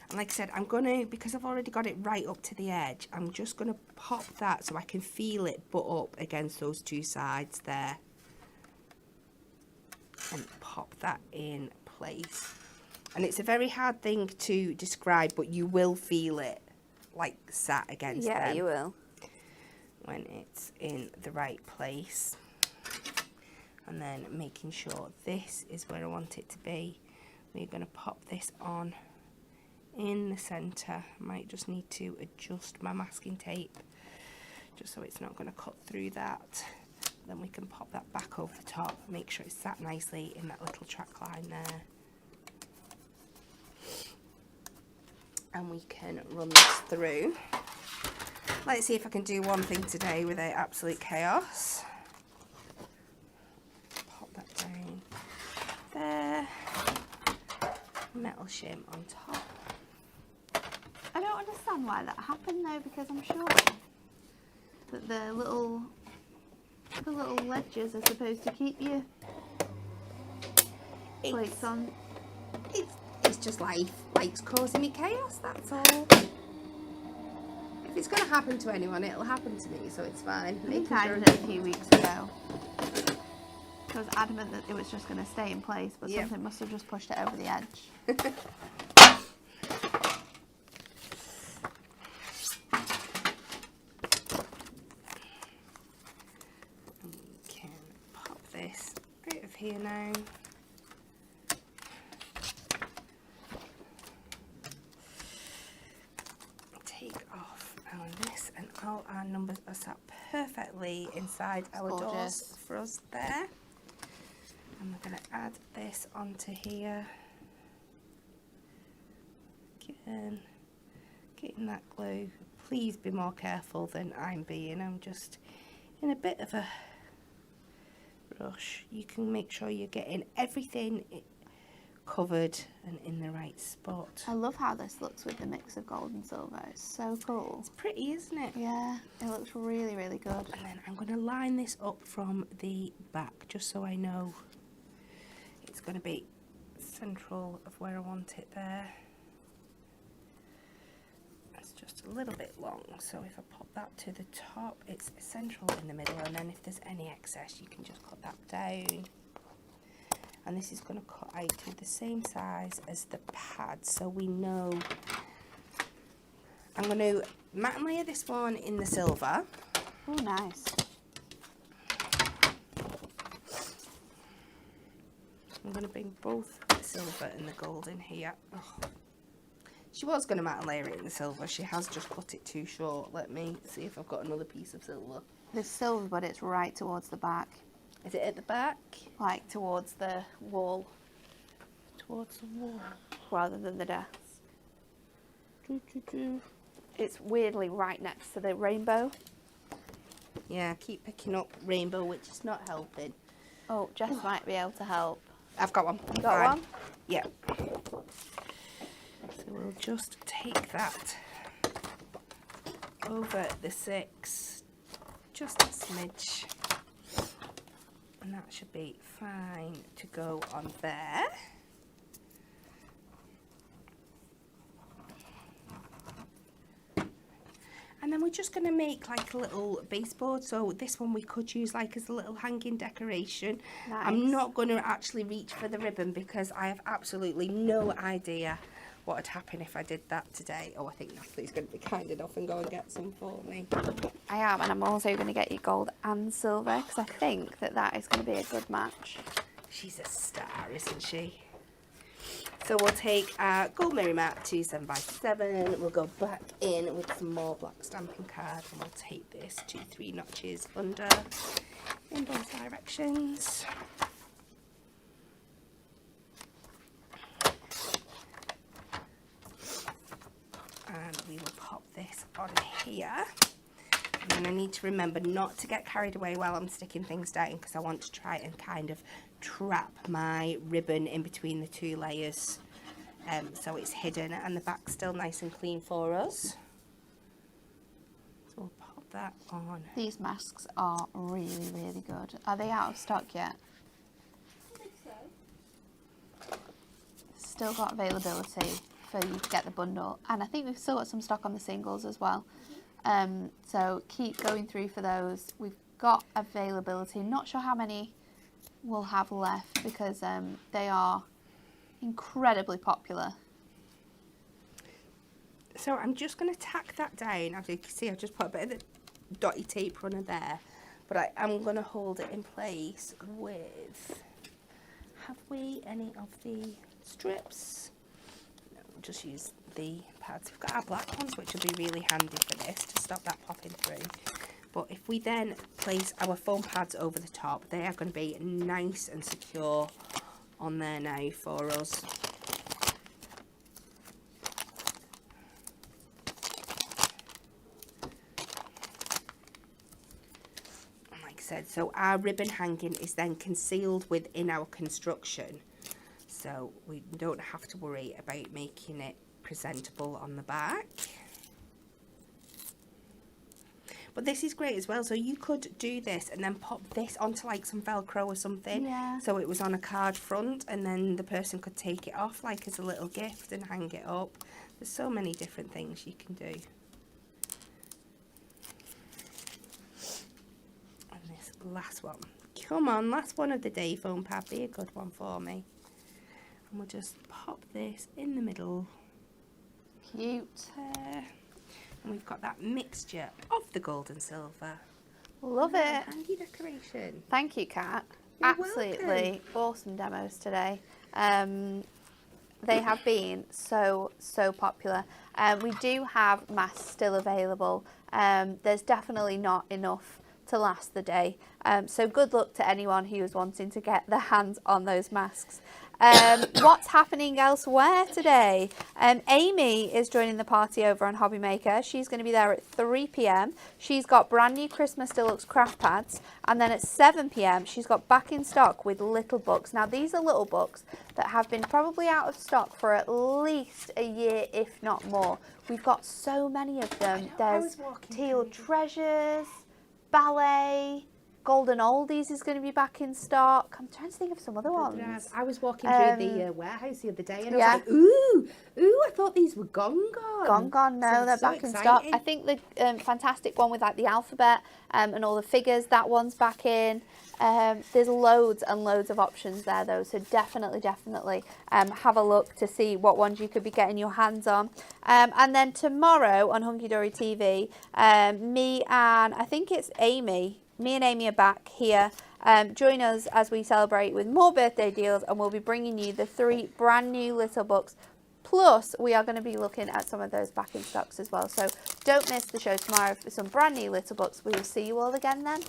And like I said, I'm going to, because I've already got it right up to the edge, I'm just going to pop that so I can feel it butt up against those two sides there. And pop that in place. And it's a very hard thing to describe, but you will feel it like sat against them.
Yeah, you will.
When it's in the right place. And then making sure this is where I want it to be. We're going to pop this on in the centre. I might just need to adjust my masking tape just so it's not going to cut through that. Then we can pop that back over the top, make sure it's sat nicely in that little track line there. And we can run this through. Let's see if I can do one thing today without absolute chaos. Pop that down there. Metal shim on top.
I don't understand why that happened though, because I'm sure that the little ledges are supposed to keep your plates on.
It's just life. Life's causing me chaos, that's all. If it's going to happen to anyone, it'll happen to me, so it's fine.
I think I did it a few weeks ago. I was adamant that it was just going to stay in place, but something must have just pushed it over the edge.
here now. Take off our this, and all our numbers are sat perfectly inside our doors for us there. And we're going to add this onto here. Again, getting that glue. Please be more careful than I'm being. I'm just in a bit of a rush. You can make sure you're getting everything covered and in the right spot.
I love how this looks with the mix of gold and silver. It's so cool.
It's pretty, isn't it?
Yeah, it looks really, really good.
And then I'm going to line this up from the back just so I know it's going to be central of where I want it there. It's just a little bit long, so if I pop that to the top, it's central in the middle, and then if there's any excess you can just cut that down. And this is going to cut out to the same size as the pad, so we know. I'm going to matte and layer this one in the silver.
Oh, nice.
I'm going to bring both the silver and the gold in here. Oh. She was going to matte and layer it in the silver. She has just cut it too short. Let me see if I've got another piece of silver.
There's silver, but it's right towards the back.
Is it at the back?
Like towards the wall.
Towards the wall.
Rather than the desk. It's weirdly right next to the rainbow.
Yeah, I keep picking up rainbow, which is not helping.
Oh, Jess might be able to help.
I've got one.
You got one?
Yeah. So we'll just take that over the 6, just a smidge. And that should be fine to go on there. And then we're just going to make like a little baseboard. So this one we could use like as a little hanging decoration.
Nice.
I'm not going to actually reach for the ribbon because I have absolutely no idea
what would happen if I did that today. Oh, I think Natalie's going to be kind enough and go and get some for me.
I am, and I'm also going to get you gold and silver because I think that is going to be a good match.
She's a star, isn't she? So we'll take our gold mirror mat 27x7. We'll go back in with some more black stamping card, and we'll take this 2-3 notches under in both directions. And we will pop this on here. And then I need to remember not to get carried away while I'm sticking things down, because I want to try and kind of trap my ribbon in between the two layers, so it's hidden and the back's still nice and clean for us. So we'll pop that on.
These masks are really, really good. Are they out of stock yet?
I think so.
Still got availability for you to get the bundle, and I think we've still got some stock on the singles as well. So keep going through for those. We've got availability. Not sure how many we'll have left because they are incredibly popular.
So I'm just going to tack that down. As you can see, I've just put a bit of the dotty tape runner there, but I am going to hold it in place with, have we any of the strips? No, we'll just use the pads. We've got our black ones, which will be really handy for this to stop that popping through. But if we then place our foam pads over the top, they are going to be nice and secure on there now for us. Like I said, so our ribbon hanging is then concealed within our construction, so we don't have to worry about making it presentable on the back. But this is great as well, so you could do this and then pop this onto like some Velcro or something.
Yeah.
So it was on a card front, and then the person could take it off like as a little gift and hang it up. There's so many different things you can do. And this last one. Come on, last one of the day, foam pad, be a good one for me. And we'll just pop this in the middle.
Cute.
There. And we've got that mixture of the gold and silver.
Love it.
Handy decoration.
Thank you, Kat.
You're
Absolutely awesome demos today. They have been so popular. We do have masks still available. There's definitely not enough to last the day. So good luck to anyone who is wanting to get their hands on those masks. What's happening elsewhere today? Amy is joining the party over on Hobby Maker. She's going to be there at 3 p.m. She's got brand new Christmas Deluxe craft pads, and then at 7 p.m. she's got back in stock with little books. Now these are little books that have been probably out of stock for at least a year, if not more. We've got so many of them. There's Teal Treasures, Ballet, Golden Oldies is going to be back in stock. I'm trying to think of some other ones.
I was walking through the warehouse the other day, and I was like, ooh, I thought these were gone.
No,
So
they're
so
back in stock.
exciting.
I think the fantastic one with like the alphabet and all the figures, that one's back in. There's loads and loads of options there though, so definitely have a look to see what ones you could be getting your hands on. And then tomorrow on Hunky Dory TV, me and I think it's Amy are back here. Join us as we celebrate with more birthday deals, and we'll be bringing you the 3 brand new little books. Plus, we are going to be looking at some of those back in stocks as well. So don't miss the show tomorrow for some brand new little books. We will see you all again then.